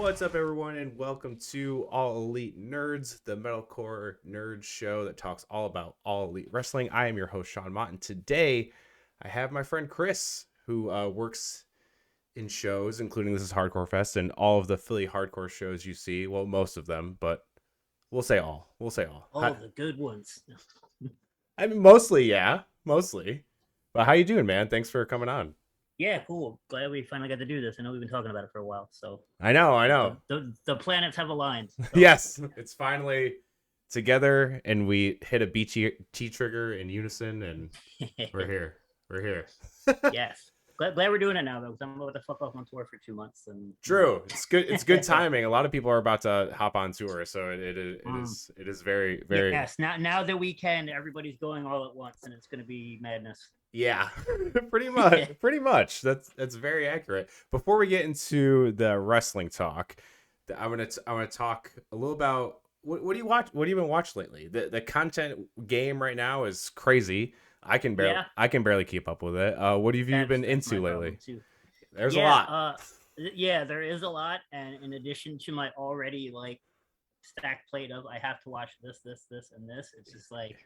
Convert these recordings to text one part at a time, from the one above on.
What's up, everyone, and welcome to All Elite Nerds, the Metalcore nerd show that talks all about All Elite Wrestling. I am your host, Sean Mott, and today I have my friend Chris, who works in shows, including This Is Hardcore Fest and all of the Philly hardcore shows you see. Well, most of them, but we'll say all. We'll say all. All the good ones. I mean, mostly, yeah. Mostly. But how you doing, man? Thanks for coming on. Yeah, cool. Glad we finally got to do this. I know we've been talking about it for a while. So I know. The planets have aligned. So. Yes, it's finally together, and we hit a T trigger in unison, and we're here. We're here. Yes. Glad we're doing it now, though, because I'm about to fuck off on tour for 2 months. And True. It's good. It's good timing. A lot of people are about to hop on tour, so it is very. Yes. Now that we can, everybody's going all at once, and it's going to be madness. Yeah, pretty much. That's very accurate. Before we get into the wrestling talk, I'm gonna talk a little about what do you watch? What have you been watching lately? The content game right now is crazy. I can barely keep up with it. What have you been into lately? There's a lot. There is a lot, and in addition to my already stacked plate of I have to watch this, and this, it's just like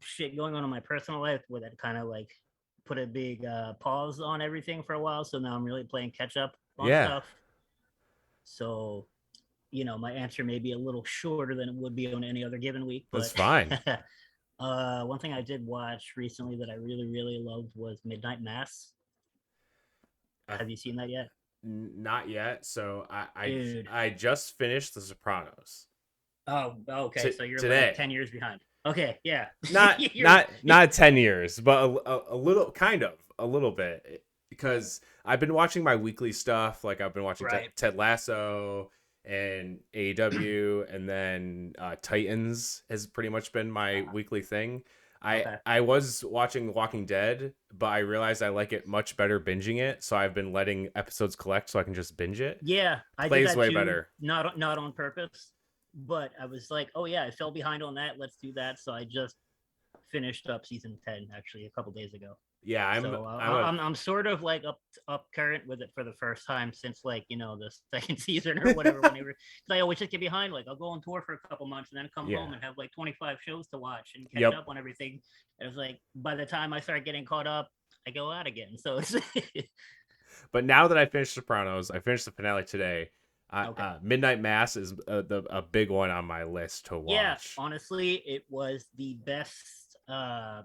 shit going on in my personal life where that kind of put a big pause on everything for a while. So now I'm really playing catch up on stuff. So, my answer may be a little shorter than it would be on any other given week. But, that's fine. One thing I did watch recently that I really, really loved was Midnight Mass. Have you seen that yet? Not yet. So I just finished The Sopranos. Oh, okay. So you're today. Like 10 years behind. Okay, yeah. not 10 years, but a little bit, because I've been watching my weekly stuff. Like I've been watching Ted Lasso and AEW, and then Titans has pretty much been my weekly thing. I was watching The Walking Dead, but I realized I like it much better binging it, so I've been letting episodes collect so I can just binge it. Yeah, I plays did that way too, better. Not on purpose. But I was like, oh yeah, I fell behind on that. Let's do that. So I just finished up season 10 actually a couple days ago. Yeah, I'm sort of like up current with it for the first time since the second season or whatever. Whenever I always just get behind. Like I'll go on tour for a couple months and then come home and have 25 shows to watch and catch up on everything. And it's like by the time I start getting caught up, I go out again. So it's. But now that I finished Sopranos, I finished the finale today. Midnight Mass is a big one on my list to watch. Yeah, honestly, it was the best. I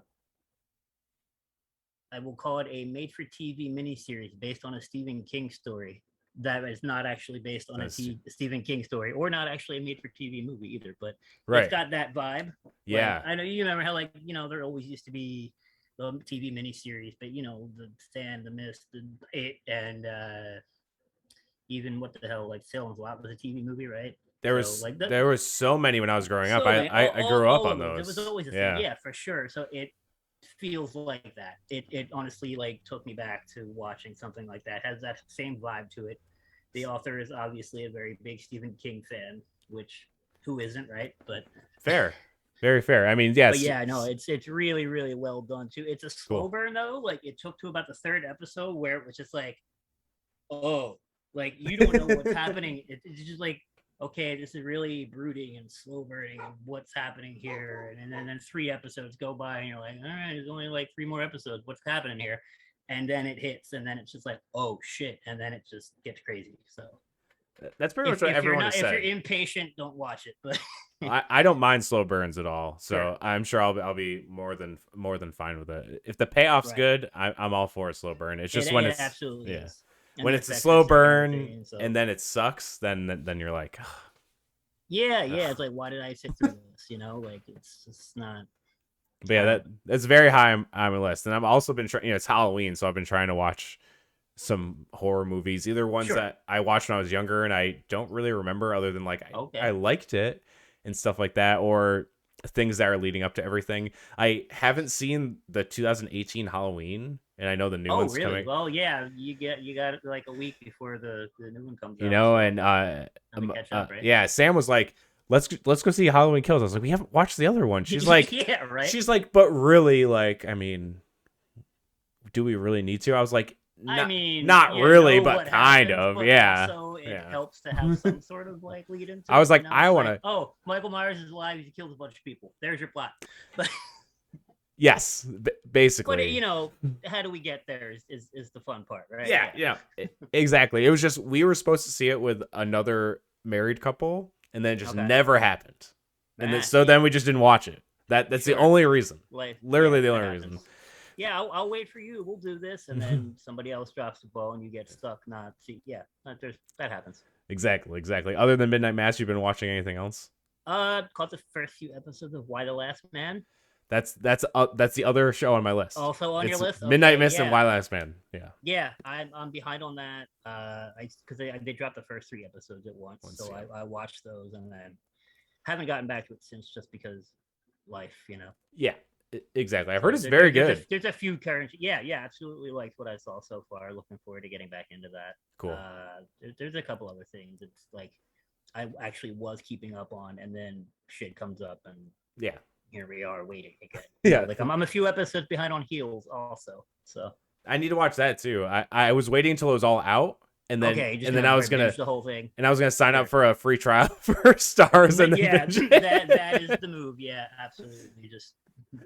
will call it a made-for-TV miniseries based on a Stephen King story that is not actually based on a Stephen King story, or not actually a made-for-TV movie either. But it's got that vibe. Yeah, I know you remember how there always used to be the TV miniseries, but the Stand, the Mist, and even what the hell, Salem's Lot was a TV movie, right? There was so many when I was growing up. I grew up on those. There was always a thing. Yeah, for sure. So it feels like that. It honestly took me back to watching something like that. It has that same vibe to it. The author is obviously a very big Stephen King fan, which who isn't, right? But fair. Very fair. I mean, yes. But yeah, no, it's really, really well done too. It's a slow burn though. It took to about the third episode where it was just you don't know what's happening. It's just okay, this is really brooding and slow burning and what's happening here. And then 3 episodes go by and you're like, all right, there's only 3 more episodes. What's happening here? And then it hits and then it's just oh shit. And then it just gets crazy. So that's pretty much what everyone is saying. If you're impatient, don't watch it. But I don't mind slow burns at all. So I'm sure I'll be more than fine with it. If the payoff's good, I'm all for a slow burn. It's just when it's absolutely is. When it's a slow burn and then it sucks, then you're like, ugh. Yeah, it's why did I sit through this? It's just not. But yeah, that's very high on my list, and I've also been trying. It's Halloween, so I've been trying to watch some horror movies, either ones that I watched when I was younger and I don't really remember, other than I liked it and stuff like that, or things that are leading up to everything. I haven't seen the 2018 Halloween. And I know the new one's coming. Well, yeah, you got it a week before the new one comes out. And catch up, right? Yeah, Sam was like, let's go see Halloween Kills. I was like, we haven't watched the other one. She's like, yeah, right. She's like, but really, I mean, do we really need to? I was like, not really, but kind of, yeah. Also, it helps to have some sort of like lead into. I was like, I want to. Oh, Michael Myers is alive. He kills a bunch of people. There's your plot. Yes, basically. But how do we get there is the fun part, right? Yeah, exactly. It was just we were supposed to see it with another married couple, and then it just never happened. And then we just didn't watch it. That's the only reason. Literally the only reason. Yeah, I'll wait for you. We'll do this, and then somebody else drops the ball, and you get stuck. That happens. Exactly. Other than Midnight Mass, you've been watching anything else? Caught the first few episodes of Why the Last Man. That's the other show on my list. Also on your list, Midnight Mass and Why the Last Man. Yeah. I'm behind on that. Because they dropped the first 3 episodes at once, so I watched those and then haven't gotten back to it since, just because life, Yeah. Exactly. I've heard it's very good. There's a few current. Yeah, absolutely liked what I saw so far. Looking forward to getting back into that. Cool. There's a couple other things. It's like I actually was keeping up on, and then shit comes up, and here we are waiting again. Yeah, like I'm a few episodes behind on Heels also. So I need to watch that too. I was waiting until it was all out. And then, I was gonna the whole thing, and I was gonna sign up for a free trial for Stars, and then that is the move. Yeah, absolutely. Just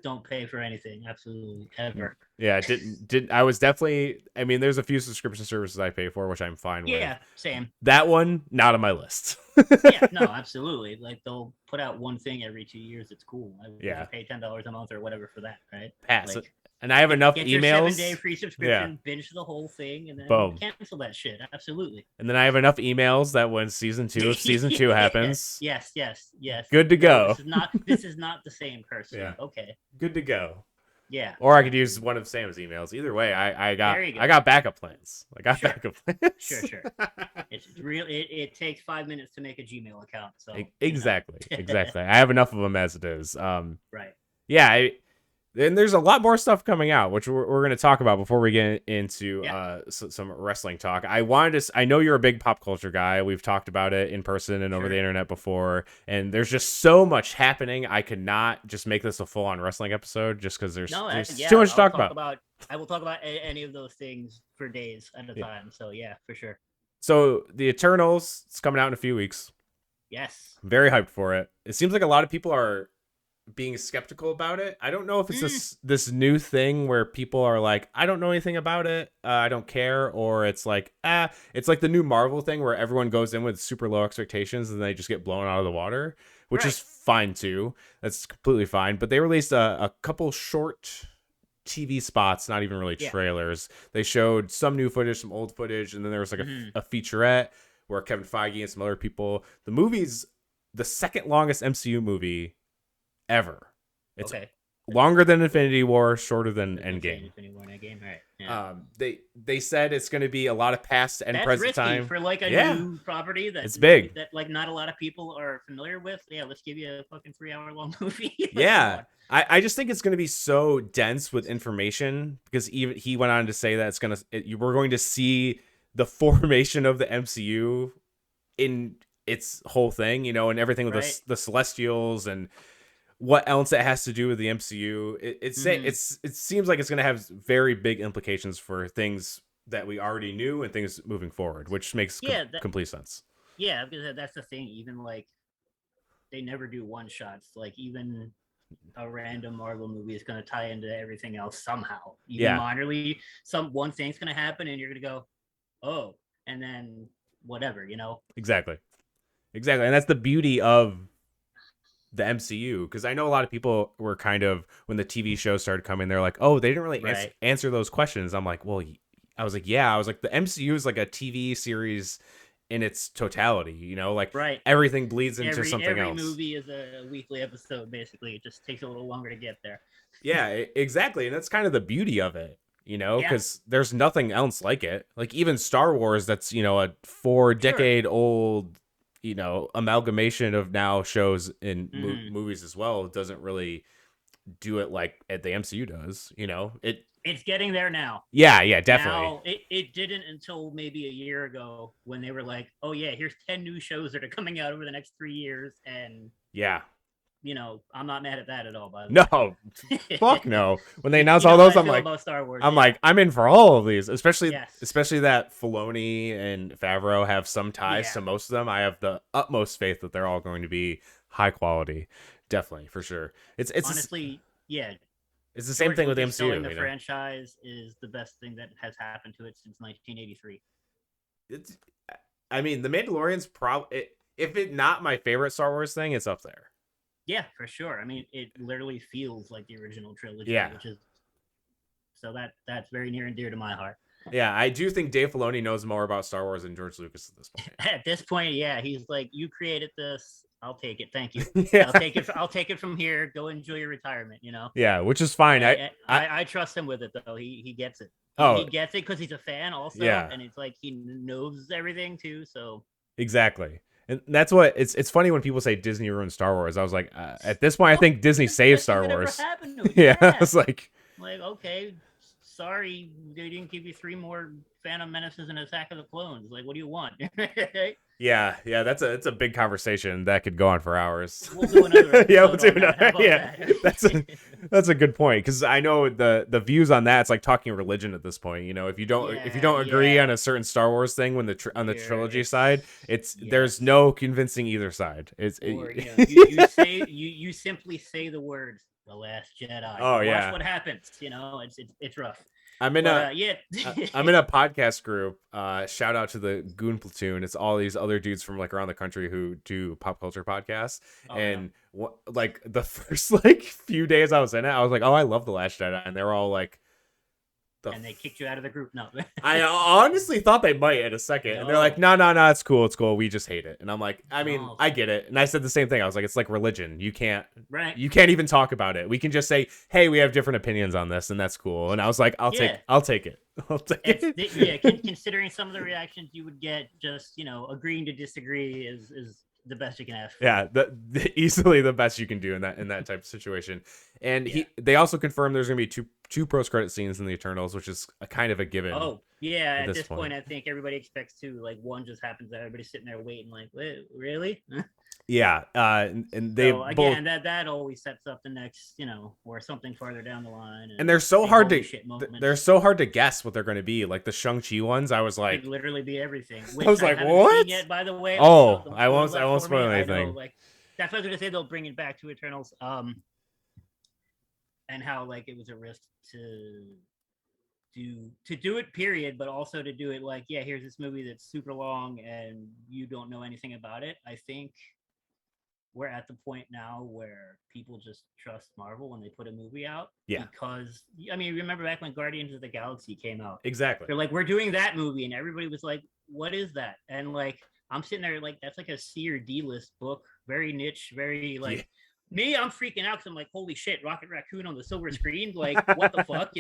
don't pay for anything, absolutely ever. Yeah, didn't. I was definitely. I mean, there's a few subscription services I pay for, which I'm fine with. Yeah, same. That one, not on my list. Yeah, no, absolutely. Like they'll put out one thing every 2 years. It's cool. I pay $10 a month or whatever for that, right? Pass. And I have enough get emails. Your 7-day free subscription, binge the whole thing, and then cancel that shit. Absolutely. And then I have enough emails that when season 2 happens, yes, good to go. This is not the same person. Yeah. Okay. Good to go. Yeah. Or I could use one of Sam's emails. Either way, I got backup plans. Backup plans. Sure. It's real. It takes 5 minutes to make a Gmail account. So exactly. I have enough of them as it is. Right. Yeah. And there's a lot more stuff coming out, which we're going to talk about before we get into some wrestling talk. I know you're a big pop culture guy. We've talked about it in person and over the internet before. And there's just so much happening. I could not just make this a full-on wrestling episode just because there's too much to talk about. I will talk about any of those things for days at a time. So, yeah, for sure. So, The Eternals, it's coming out in a few weeks. Yes. I'm very hyped for it. It seems like a lot of people are being skeptical about it. I don't know if it's this new thing where people are like, I don't know anything about it, I don't care, or it's like it's like the new Marvel thing where everyone goes in with super low expectations and they just get blown out of the water, which is fine too. That's completely fine. But they released a couple short TV spots, not even really trailers. They showed some new footage, some old footage, and then there was like a featurette where Kevin Feige and some other people. The movie's the second longest MCU movie ever. It's longer than Infinity War, shorter than Endgame. Infinity War and Endgame, right? Yeah. They said it's going to be a lot of past and present risky time for like a new property it's big that like not a lot of people are familiar with. Yeah, let's give you a fucking 3-hour-long movie. I just think it's going to be so dense with information because even he went on to say that we're going to see the formation of the MCU in its whole thing, and everything with the Celestials and what else it has to do with the MCU. It seems like it's going to have very big implications for things that we already knew and things moving forward, which makes complete sense. Yeah, because that's the thing. Even like they never do one shots. Like even a random Marvel movie is going to tie into everything else somehow. Even minorly, one thing's going to happen, and you're going to go, oh, and then whatever, Exactly, and that's the beauty of the MCU, because I know a lot of people were kind of, when the TV shows started coming, they're like, oh, they didn't really answer those questions. I'm like, well, I was like, the MCU is like a TV series in its totality, everything bleeds into something else. Every movie is a weekly episode, basically. It just takes a little longer to get there. Yeah, exactly. And that's kind of the beauty of it, because there's nothing else like it. Like even Star Wars, that's, a 4-decade-old amalgamation of now shows in movies as well, doesn't really do it like the MCU does. It's getting there now. Yeah, definitely. Now, it didn't until maybe a year ago when they were like, oh yeah, here's 10 new shows that are coming out over the next 3 years, and I'm not mad at that at all. By the No, way. fuck no. When they announce You all know how those, I I'm feel like, about Star Wars. I'm Yeah. like, I'm in for all of these, especially Yes. that Filoni and Favreau have some ties Yeah. to most of them. I have the utmost faith that they're all going to be high quality, definitely for sure. It's honestly, yeah. It's the same thing with the MCU. Selling the franchise is the best thing that has happened to it since 1983. I mean, The Mandalorian's probably, if it's not my favorite Star Wars thing, it's up there. Yeah, for sure. I mean, it literally feels like the original trilogy, yeah. Which is so that's very near and dear to my heart. Yeah, I do think Dave Filoni knows more about Star Wars than George Lucas at this point. At this point, yeah, he's like, you created this. I'll take it. Thank you. Yeah. I'll take it from here. Go enjoy your retirement. Yeah, which is fine. I trust him with it though. He gets it. He gets it because he's a fan also. Yeah. And it's like he knows everything too. So exactly. And that's what it's funny when people say Disney ruined Star Wars. I was like, at this point, I think Disney saved Star Wars. Yeah, I was like, okay, sorry, they didn't give you 3 more Phantom Menaces and Attack of the Clones. Like, what do you want? yeah, that's a big conversation that could go on for hours. We'll do another. Yeah, we'll do another. Yeah, that's a good point because I know the views on that. It's like talking religion at this point. If you don't agree on a certain Star Wars thing when on the trilogy side, there's no convincing either side. You simply say the words "The Last Jedi." Oh yeah, watch what happens. It's rough. I'm in I'm in a podcast group. Shout out to the Goon Platoon. It's all these other dudes from like around the country who do pop culture podcasts. Like the first few days I was in it, I was like, oh, I love The Last Jedi, and they were all like, and they kicked you out of the group. No, I honestly thought they might in a second. No. And they're like, no, it's cool. We just hate it. And I'm like, I mean, I get it. And I said the same thing. I was like, it's like religion. You can't even talk about it. We can just say, hey, we have different opinions on this, and that's cool. And I was like, I'll take it. Considering some of the reactions you would get, just agreeing to disagree is the best you can ask for. Yeah, easily the best you can do in that type of situation. And they also confirmed there's going to be two post-credit scenes in the Eternals, which is a kind of a given. Oh, yeah, at this point I think everybody expects one just happens that everybody's sitting there waiting like, wait, really? Yeah, and they again that always sets up the next, or something farther down the line. And they're so hard to guess what they're going to be. Like the Shang-Chi ones, I was like, it'd literally be everything. I was like, what? Yet, by the way, I won't spoil anything. That's what I was gonna say. They'll bring it back to Eternals, and how it was a risk to do it, period, but also to do it here's this movie that's super long and you don't know anything about it. I think we're at the point now where people just trust Marvel when they put a movie out. Yeah. Because remember back when Guardians of the Galaxy came out? Exactly. They're like, we're doing that movie, and everybody was like, what is that? And I'm sitting there that's like a C or D list book, very niche, very me, I'm freaking out because I'm like, holy shit, Rocket Raccoon on the silver screen, what the fuck,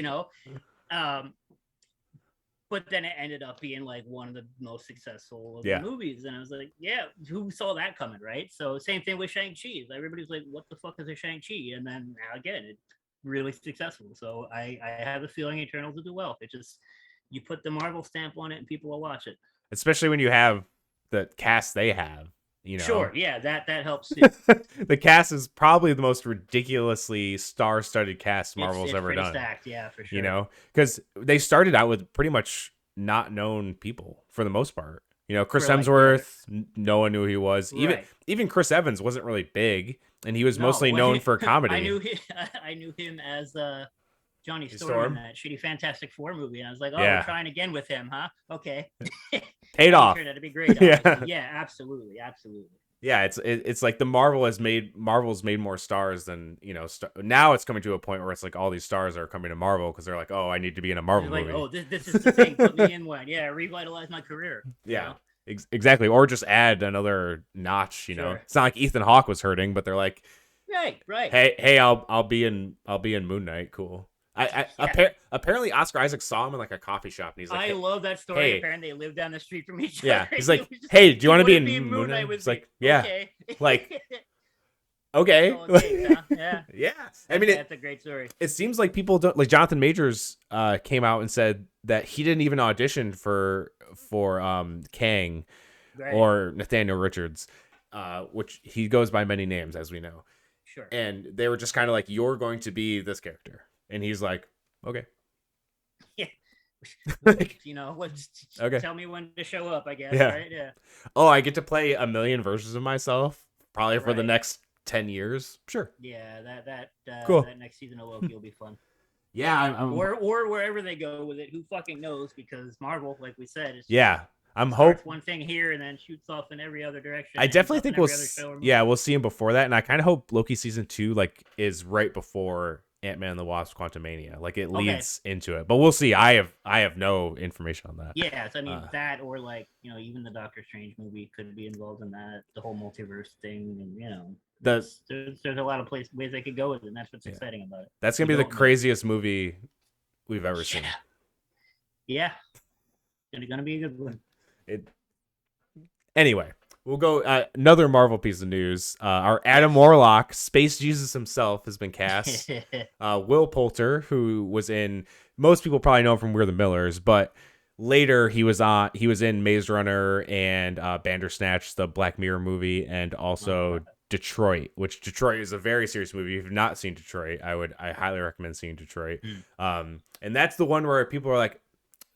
but then it ended up being one of the most successful of the movies, and I was like, yeah, who saw that coming, right? So same thing with Shang-Chi. Everybody's like, what the fuck is a Shang-Chi? And then again, it's really successful. So I have a feeling Eternals will do well. It just, you put the Marvel stamp on it and people will watch it. Especially when you have the cast they have. Sure, yeah, that helps too. The cast is probably the most ridiculously star-studded cast Marvel's ever done. Stacked, yeah, for sure. Because they started out with pretty much not known people for the most part. Chris Hemsworth, no one knew who he was. Even Chris Evans wasn't really big, and he was mostly known for comedy. I knew him as Johnny Storm in that shitty Fantastic Four movie, and I was like, we're trying again with him, huh? Okay. Paid off. That'd be great. Yeah, absolutely. Yeah, it's like Marvel's made more stars than now it's coming to a point where it's like all these stars are coming to Marvel because they're like, oh, I need to be in a Marvel movie. Oh, this is the thing. Put me in one. Yeah, revitalize my career. Yeah, exactly. Or just add another notch. Sure. It's not like Ethan Hawke was hurting, but they're like, right. Hey, I'll be in Moon Knight. Cool. Apparently Oscar Isaac saw him in a coffee shop, and he's like, I love that story. Hey. Apparently they live down the street from each other. Yeah, he's like, hey, do you want to be in Moon Knight? It's like, yeah, okay. Okay. Yeah. I mean, that's a great story. It seems like people don't Jonathan Majors came out and said that he didn't even audition for Kang or Nathaniel Richards, which he goes by many names, as we know. Sure. And they were just kind of like, you're going to be this character. And he's like, okay. Yeah. You know, okay. Tell me when to show up, I guess, yeah. right? Yeah. Oh, I get to play a million versions of myself, probably for the Right. next 10 years. Sure. Yeah, Cool. that next season of Loki will be fun. Yeah, or wherever they go with it, who fucking knows? Because Marvel, like we said, it's I'm starts one thing here and then shoots off in every other direction. I definitely think we'll see him before that, and I kind of hope Loki season 2 like is right before Ant-Man and the Wasp: Quantumania, like it leads into it. But we'll see. I have no information on that. Yeah, so I mean that, or like even the Doctor Strange movie could be involved in that, the whole multiverse thing, and there's a lot of ways they could go with it, and that's what's exciting about it. That's gonna be the craziest movie we've ever seen. Yeah, it's gonna be a good one. Anyway, we'll go another Marvel piece of news. Our Adam Warlock, Space Jesus himself, has been cast. Will Poulter, who was in, most people probably know him from We're the Millers, but later he was in Maze Runner and Bandersnatch, the Black Mirror movie, and also Detroit, which Detroit is a very serious movie. If you've not seen Detroit, I highly recommend seeing Detroit. And that's the one where people are like,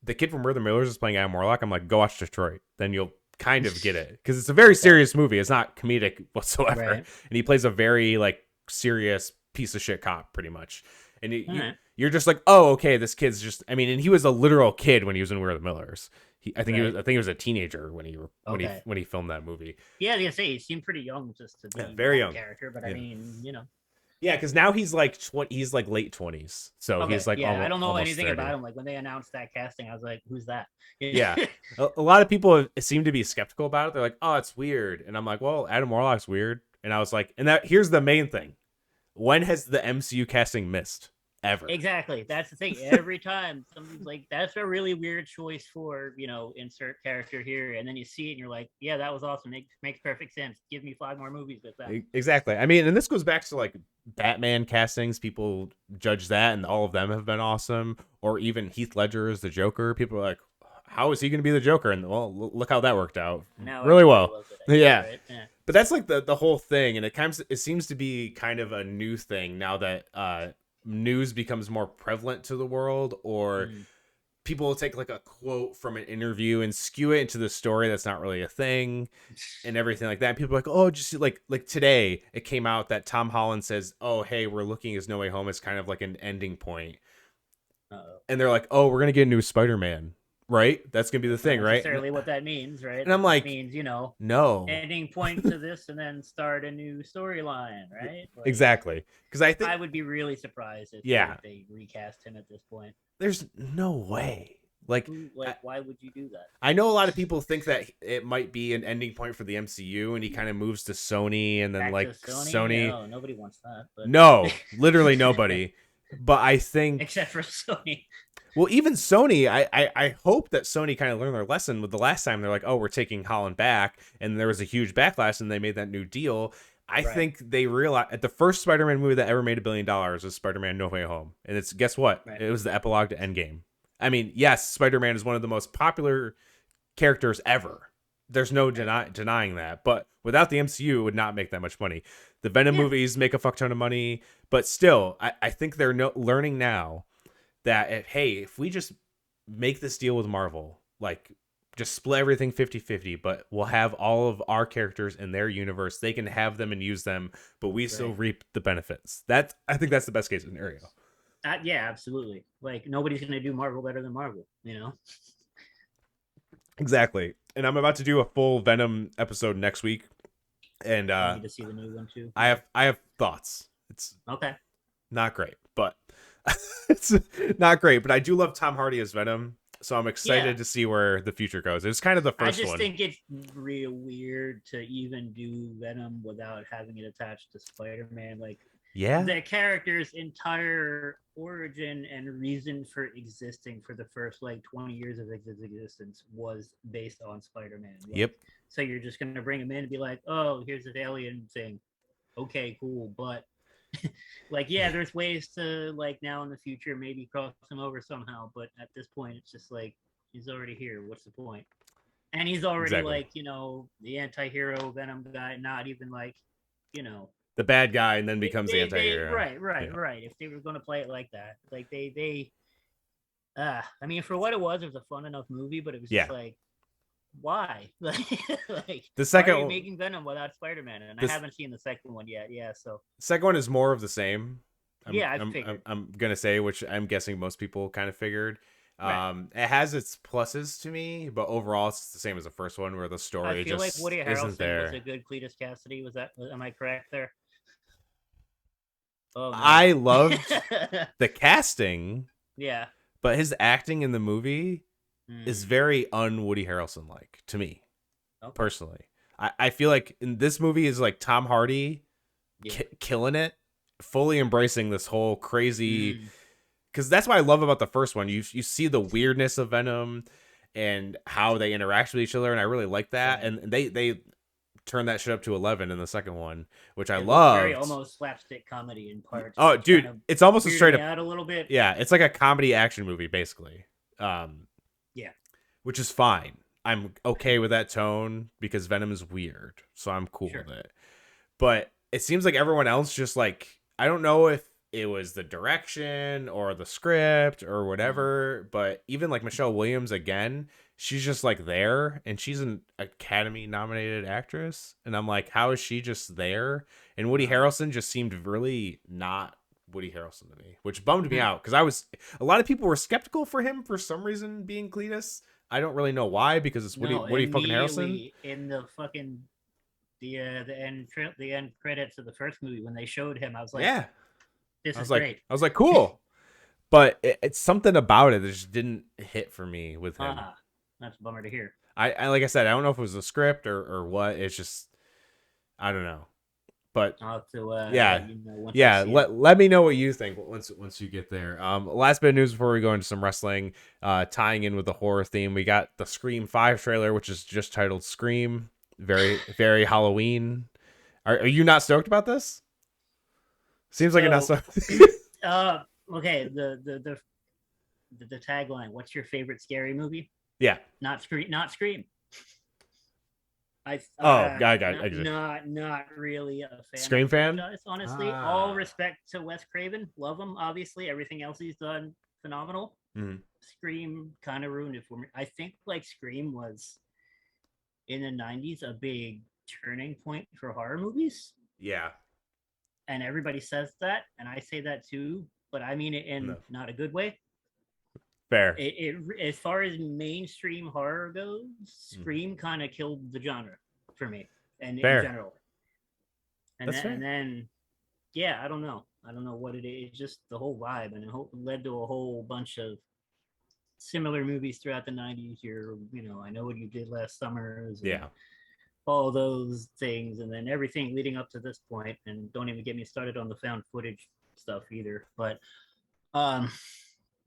the kid from We're the Millers is playing Adam Warlock. I'm like, go watch Detroit. Then you'll kind of get it, because it's a very serious movie. It's not comedic whatsoever. Right. And he plays a very like serious piece of shit cop pretty much. And you're just like, oh, okay, this kid's just, I mean, and he was a literal kid when he was in We're the Millers. I think he was a teenager when he filmed that movie. Yeah, I was gonna say he seemed pretty young just to be very young character, but I mean, Yeah, because now he's like late 20s, so he's like I don't know anything 30. About him. Like when they announced that casting, I was like, "Who's that?" Yeah, a lot of people seem to be skeptical about it. They're like, "Oh, it's weird," and I'm like, "Well, Adam Warlock's weird," and I was like, here's the main thing: when has the MCU casting missed? Ever. Exactly. That's the thing. Every time somebody's like, that's a really weird choice for, insert character here. And then you see it and you're like, yeah, that was awesome. Makes perfect sense. Give me 5 more movies with that. Exactly. I mean, and this goes back to like Batman castings. People judge that, and all of them have been awesome. Or even Heath Ledger as the Joker. People are like, how is he going to be the Joker? And well, look how that worked out. Really well. Yeah. Right? Yeah. But that's like the whole thing. And it seems to be kind of a new thing now that, news becomes more prevalent to the world, or people will take like a quote from an interview and skew it into the story that's not really a thing and everything like that. And people are like, oh, just like today it came out that Tom Holland says, oh, hey, we're looking at No Way Home as kind of like an ending point. And they're like, oh, we're gonna get a new Spider-Man. Right? That's going to be the thing, right? Necessarily what that means, right? And I'm like, it means, no. Ending point to this and then start a new storyline, right? Like, exactly. Because I think I would be really surprised if they recast him at this point. There's no way. Like, why would you do that? I know a lot of people think that it might be an ending point for the MCU, and he kind of moves to Sony, and then back like Sony. No, nobody wants that. But... No, literally nobody. But I think except for Sony. Well, even Sony, I hope that Sony kind of learned their lesson with the last time. They're like, oh, we're taking Holland back, and there was a huge backlash, and they made that new deal. I think they realized at the first Spider-Man movie that ever made $1 billion was Spider-Man No Way Home, and guess what? Right. It was the epilogue to Endgame. I mean, yes, Spider-Man is one of the most popular characters ever. There's no denying that, but without the MCU, it would not make that much money. The Venom movies make a fuck ton of money, but still, I think they're learning now that if we just make this deal with Marvel, like just split everything 50-50, but we'll have all of our characters in their universe, they can have them and use them, but we still reap the benefits. I think that's the best case scenario. Yeah, absolutely. Like nobody's going to do Marvel better than Marvel, Exactly. And I'm about to do a full Venom episode next week. And I need to see the new one too. I have thoughts. It's okay. Not great, but it's not great, but I do love Tom Hardy as Venom, so I'm excited to see where the future goes. It's kind of the first one. I just think it's real weird to even do Venom without having it attached to Spider-Man. Like, the character's entire origin and reason for existing for the first 20 years of existence was based on Spider-Man. Yep. So you're just gonna bring him in and be like, oh, here's this alien thing. Okay, cool, but there's ways to now in the future maybe cross him over somehow, but at this point it's just he's already here. What's the point? And he's already the anti-hero Venom guy, not even the bad guy and then becomes the anti-hero. Right. If they were going to play it like that, like I mean, for what it was a fun enough movie, but it was just like, why? Like the second why are you making Venom without Spider-Man? And I haven't seen the second one yet. Yeah, so the second one is more of the same. I'm gonna say, which I'm guessing most people kind of figured. Right. It has its pluses to me, but overall it's the same as the first one, where the story just like Woody Harrelson was a good Cletus Cassidy. Am I correct there? Oh, I loved the casting. Yeah. But his acting in the movie is very un-Woody Harrelson like to me, personally. I feel like in this movie is like Tom Hardy killing it, fully embracing this whole crazy. Because that's what I love about the first one. You see the weirdness of Venom and how they interact with each other, and I really like that. Right. And they turn that shit up to 11 in the second one, which I love. Very almost slapstick comedy in parts. Oh, dude, kind of it's almost a straight up out a little bit. Yeah, it's like a comedy action movie basically. Yeah, which is fine. I'm okay with that tone because Venom is weird, so I'm cool with it. But it seems like everyone else just like, I don't know if it was the direction or the script or whatever, but even like Michelle Williams again, she's just like there, and she's an Academy nominated actress, and I'm like, how is she just there? And Woody Harrelson just seemed really not Woody Harrelson to me, which bummed me out, because a lot of people were skeptical for him for some reason being Cletus. I don't really know why, because it's Woody fucking Harrelson. In the fucking the end credits of the first movie, when they showed him, I was like, yeah, this is great. I was like, cool. But it's something about it that just didn't hit for me with him. That's a bummer to hear. I like I said, I don't know if it was a script or what. It's just, I don't know. But let me know what you think once you get there. Last bit of news before we go into some wrestling, tying in with the horror theme. We got the Scream 5 trailer, which is just titled Scream. Very, very Halloween. Are you not stoked about this? Seems like you're not stoked. Okay, the tagline, what's your favorite scary movie? Yeah. Not Scream. I not really a fan. Scream fan? Honestly, all respect to Wes Craven, love him. Obviously, everything else he's done, phenomenal. Scream kind of ruined it for me. I think like Scream was in the 90s a big turning point for horror movies. Yeah. And everybody says that, and I say that too, but I mean it in not a good way. Fair. It as far as mainstream horror goes, Scream kind of killed the genre for me, and in general. And then, yeah, I don't know what it is. It's just the whole vibe, and it led to a whole bunch of similar movies throughout the 90s. I Know What You Did Last Summer. All those things, and then everything leading up to this point, and don't even get me started on the found footage stuff either. But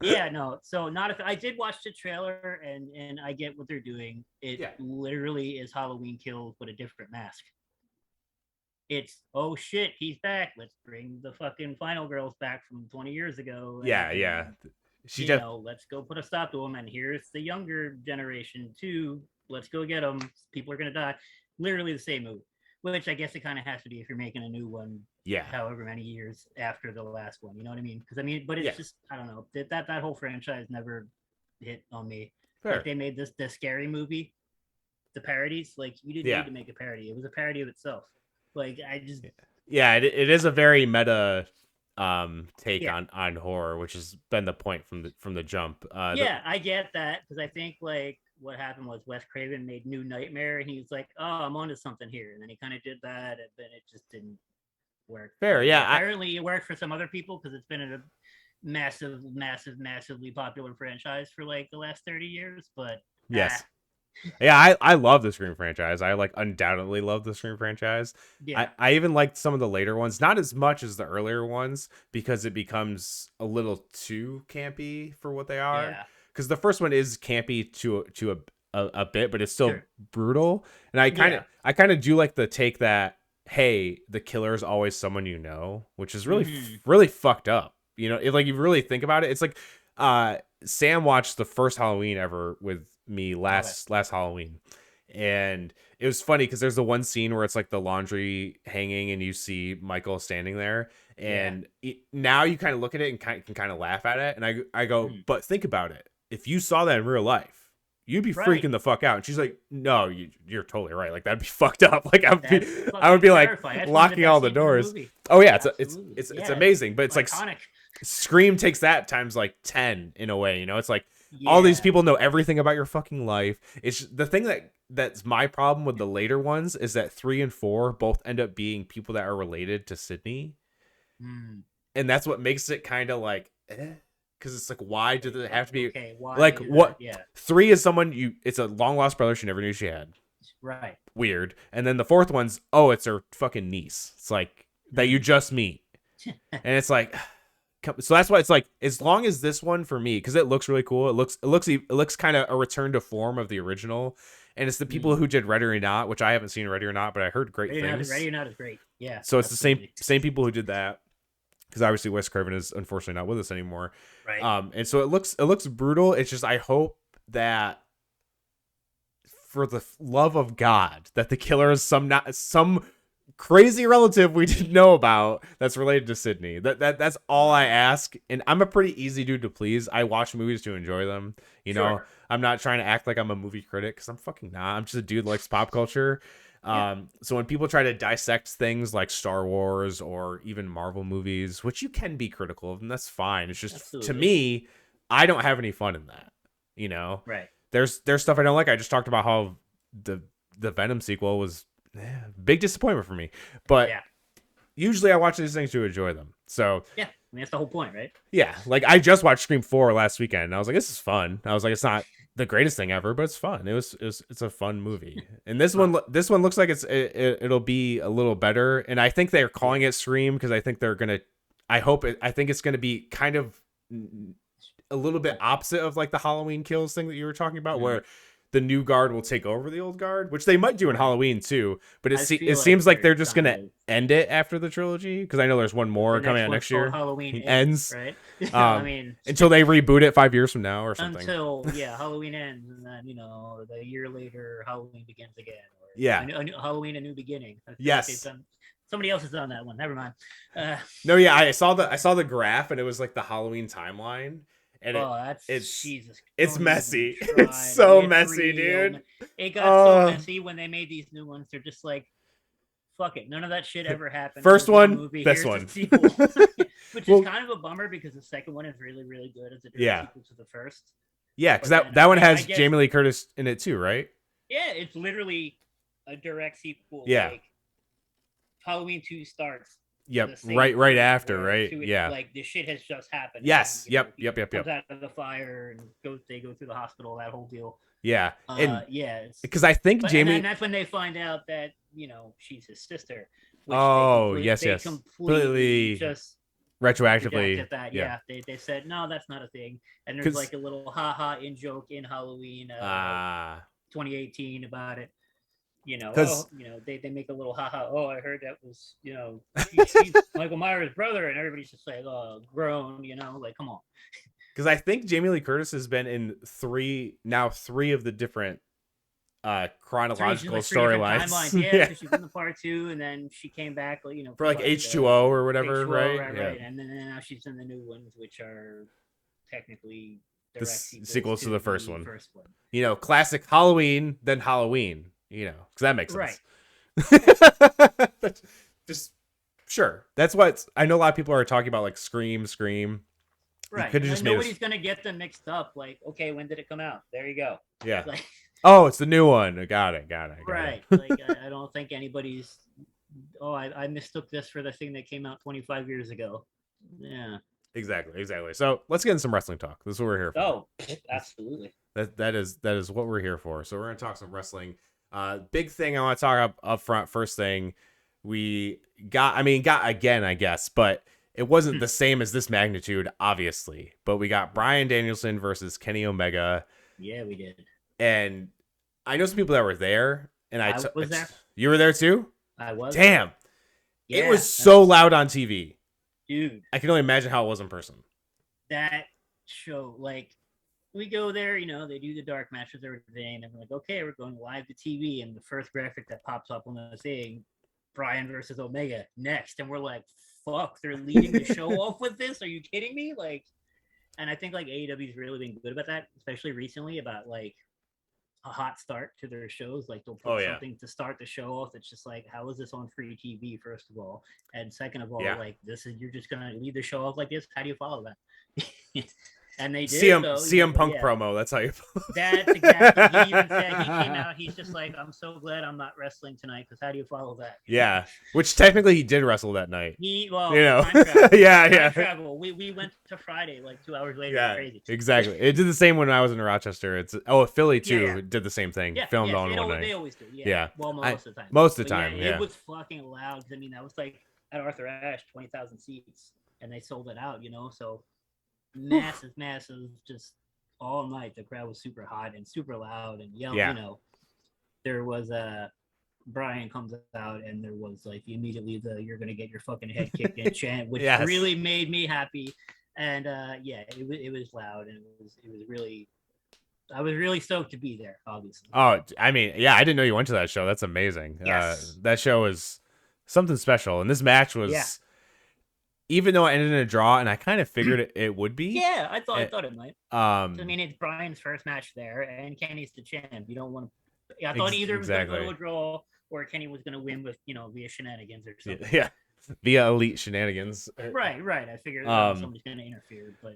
yeah, no. So I did watch the trailer, and I get what they're doing. It literally is Halloween Kills, but a different mask. It's, oh shit, he's back. Let's bring the fucking Final Girls back from 20 years ago. Let's go put a stop to them. And here's the younger generation too. Let's go get them. People are gonna die. Literally the same movie. Which I guess it kind of has to be if you're making a new one. Yeah. However many years after the last one, you know what I mean? Because but it's just, I don't know, that whole franchise never hit on me. Fair. Like they made the scary movie, the parodies. Like you didn't need to make a parody; it was a parody of itself. Like I just. Yeah, it is a very meta take on horror, which has been the point from the jump. I get that, because I think like what happened was Wes Craven made New Nightmare, and he was like, "Oh, I'm onto something here," and then he kind of did that, and then it just didn't work. Fair, yeah. Apparently, it worked for some other people because it's been a massively popular franchise for like the last 30 years. But yes. Yeah, I love the Scream franchise. I like undoubtedly love the Scream franchise. Yeah. I even liked some of the later ones, not as much as the earlier ones, because it becomes a little too campy for what they are. Yeah. Because the first one is campy to a bit, but it's still brutal. And I kind of do like the take that, hey, the killer is always someone you know, which is really really fucked up. Like you really think about it, it's like Sam watched the first Halloween ever with me last Halloween, And it was funny because there's the one scene where it's like the laundry hanging and you see Michael standing there. And now you kind of look at it and can kind of laugh at it. And I go, but think about it. If you saw that in real life, you'd be freaking the fuck out. And she's like, no, you're totally right. Like, that'd be fucked up. Like, I would be like locking all the doors. Oh yeah, it's amazing. But it's iconic. Like Scream takes that times like 10 in a way. You know, it's like all these people know everything about your fucking life. It's the thing that's my problem with the later ones is that 3 and 4 both end up being people that are related to Sydney. And that's what makes it kind of like, because it's like, why did it have to be like what? 3 is someone it's a long lost brother she never knew she had. Right. Weird. And then the 4th one's, it's her fucking niece. It's like that you just meet. And it's like, so that's why it's like, as long as this one for me, because it looks really cool. It looks kind of a return to form of the original. And it's the people who did Ready or Not, which I haven't seen Ready or Not, but I heard great things. Ready or Not is great. Yeah. So it's the same people who did that. Because obviously Wes Craven is unfortunately not with us anymore. Right. And so it looks brutal. It's just, I hope that for the love of God, that the killer is some crazy relative we didn't know about that's related to Sydney. That's all I ask. And I'm a pretty easy dude to please. I watch movies to enjoy them. You know, I'm not trying to act like I'm a movie critic because I'm fucking not. I'm just a dude that likes pop culture. So when people try to dissect things like Star Wars or even Marvel movies, which you can be critical of, and that's fine. It's just, to me, I don't have any fun in that, you know? Right. There's stuff I don't like. I just talked about how the Venom sequel was big disappointment for me, but usually I watch these things to enjoy them. So I mean, that's the whole point, right? Yeah. Like, I just watched Scream 4 last weekend and I was like, this is fun. I was like, it's not the greatest thing ever, but it's fun. It's a fun movie. And this one looks like it'll be a little better. And I think they're calling it Scream because I think they're gonna. I think it's gonna be kind of a little bit opposite of like the Halloween Kills thing that you were talking about, where the new guard will take over the old guard, which they might do in Halloween too. But it seems like they're just gonna end it after the trilogy, because I know there's one more coming out next year. Halloween ends, right? I mean, until they reboot it 5 years from now or something. Until Halloween ends, and then the year later Halloween begins again. Or Halloween, a new beginning. Yes. Somebody else has done that one. Never mind. No, yeah, I saw the graph, and it was like the Halloween timeline. And it's Jesus. It's messy. It's so messy, dude. It got so messy when they made these new ones. They're just like, fuck it. None of that shit ever happened. First one, best one. Which is kind of a bummer because the second one is really, really good as a direct sequel to the first. Yeah, because that one has Jamie Lee Curtis in it too, right? Yeah, it's literally a direct sequel. Yeah. Like, Halloween 2 starts. Yep, right after, right? Yeah. Like, this shit has just happened. Yes, and, yep. Comes out of the fire and they go through the hospital, that whole deal. Yeah. Because I I think Jamie... And that's when they find out that, she's his sister. Which completely just... retroactively. That. Yeah. They said, no, that's not a thing. And there's like a little ha-ha in-joke in Halloween 2018 about it. They make a little haha. Oh, I heard that was, he's Michael Myers' brother, and everybody's just like, oh, groan, like, come on. Because I think Jamie Lee Curtis has been in three of the different chronological storylines. Yeah, so she's in the part 2, and then she came back, for like H2O or whatever, H2O, right? Right. And then now she's in the new ones, which are technically the sequels to the first one. one. Classic Halloween, then Halloween. Because that makes sense. Right. Just sure. That's what I know. A lot of people are talking about, like Scream. Right. Nobody's gonna get them mixed up. Like, okay, when did it come out? There you go. Yeah. Like, oh, it's the new one. Got it. Right. Like, I don't think anybody's. Oh, I mistook this for the thing that came out 25 years ago. Yeah. Exactly. So let's get into some wrestling talk. This is what we're here for. Oh, absolutely. That is what we're here for. So we're gonna talk some wrestling. Big thing I want to talk up front. First thing we got again, I guess, but it wasn't the same as this magnitude, obviously. But we got Bryan Danielson versus Kenny Omega. Yeah, we did. And I know some people that were there, and I was there. You were there too? I was. Damn. Yeah, it was so loud on TV. Dude. I can only imagine how it was in person. That show, like, we go there, you know, they do the dark matches, everything, and we're like, okay, we're going live to TV, and the first graphic that pops up on the thing, Bryan versus Omega next, and we're like, fuck, they're leading the show off with this? Are you kidding me? Like, and I think like AEW's really been good about that, especially recently, about like a hot start to their shows. Like they'll put something to start the show off. It's just like, how is this on free TV? First of all, and second of all, like this is you're just gonna lead the show off like this. How do you follow that? And they did. CM Punk promo. That's how you. That's exactly. He even said he came out. He's just like, I'm so glad I'm not wrestling tonight because how do you follow that? Yeah, which technically he did wrestle that night. Time travel. Time travel. We went to Friday like 2 hours later. Yeah, crazy. Exactly. It did the same when I was in Rochester. It's Philly too did the same thing. Filmed on one night. They always do. Yeah. Well, most of the time. Most of the time. It was fucking loud. I mean, that was like at Arthur Ashe, 20,000 seats, and they sold it out. You know, so. Massive, just all night. The crowd was super hot and super loud and yelling. You know, there was Bryan comes out and there was like immediately you're gonna get your fucking head kicked in chant, which really made me happy. And it was loud and it was really. I was really stoked to be there. Obviously. Oh, I mean, yeah, I didn't know you went to that show. That's amazing. Yes. That show was something special, and this match was. Yeah. Even though it ended in a draw, and I kind of figured it would be. Yeah, I thought it might. I mean, it's Bryan's first match there, and Kenny's the champ. You don't want to. I thought either it was going to go to a draw, or Kenny was going to win with via shenanigans or something. Yeah, via elite shenanigans. Right. I figured somebody's going to interfere, but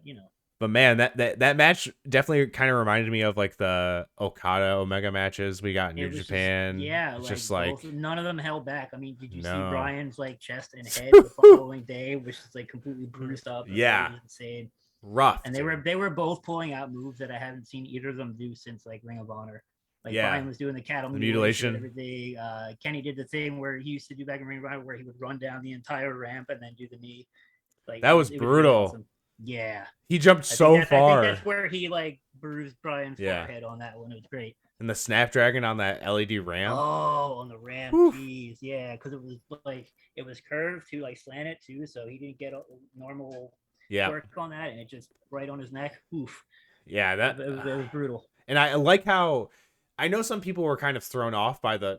But man, that match definitely kind of reminded me of like the Okada Omega matches we got in New Japan. Just like none of them held back. I mean, did you see Bryan's like chest and head the following day, which is like completely bruised up? Yeah, insane, rough. And they were both pulling out moves that I haven't seen either of them do since like Ring of Honor. Like Bryan was doing the cattle mutilation. And everything. Kenny did the thing where he used to do back in Ring of Honor, where he would run down the entire ramp and then do the knee. Like that was brutal. Really awesome. Yeah, he jumped so far. I think that's where he like bruised Bryan's forehead on that one. It was great. And the Snapdragon on that LED ramp. Oh, on the ramp, jeez, yeah, because it was like it was curved to like slant it too, so he didn't get a normal work on that, and it just right on his neck. Oof. Yeah, it was brutal. And I like how I know some people were kind of thrown off by the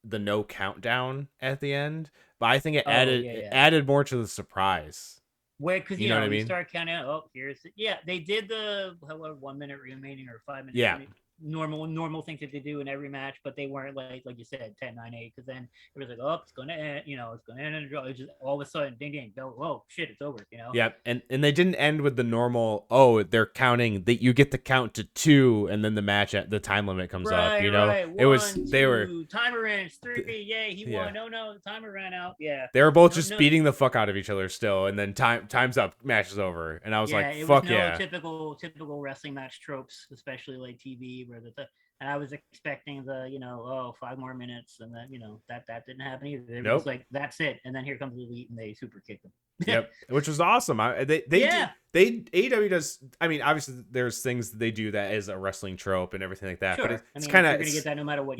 no countdown at the end, but I think it added more to the surprise. Where, because you know what I mean? You start counting out. Oh, they did the 1 minute remaining or 5 minutes. Normal things that they do in every match, but they weren't like you said 10-9-8, because then it was like, oh, it's gonna end, it's gonna end in a draw. It's just all of a sudden ding ding, oh shit, it's over. And they didn't end with the normal, they're counting that you get to count to 2 and then the match at the time limit comes up. It was 2, they were timer ends 3, yay, he won. No, the timer ran out. They were both just beating the fuck out of each other still, and then time's up, match is over, and I was like, fuck yeah. Typical wrestling match tropes, especially like TV, where and I was expecting the 5 more minutes, and then that didn't happen either. It was like, that's it, and then here comes the Elite and they super kick them. Yep, which was awesome. AEW does. I mean, obviously there's things that they do that is a wrestling trope and everything like that, but it's kind of you're gonna get that no matter what.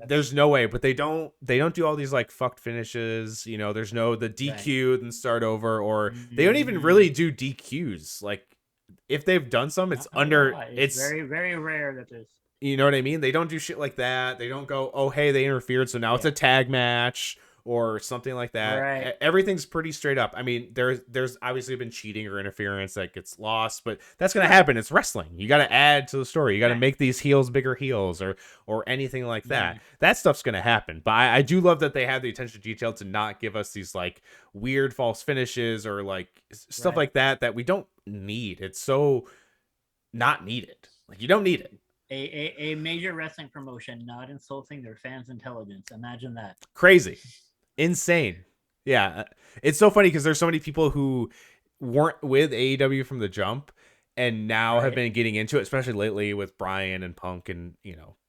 There's no way, but they don't do all these like fucked finishes. There's no the DQ and start over, or they don't even really do DQs. Like if they've done some, it's it's very, very rare that there's. You know what I mean? They don't do shit like that. They don't go, oh, hey, they interfered, so now it's a tag match or something like that. Right. Everything's pretty straight up. I mean, there's obviously been cheating or interference that gets lost, but that's going to happen. It's wrestling. You got to add to the story. You got to make these heels bigger heels or anything like that. Yeah. That stuff's going to happen. But I do love that they have the attention to detail to not give us these like weird false finishes or like stuff like that we don't need. It's so not needed. Like you don't need it. A major wrestling promotion not insulting their fans' intelligence. Imagine that. Crazy. Insane. Yeah. It's so funny because there's so many people who weren't with AEW from the jump and now have been getting into it, especially lately with Bryan and Punk and,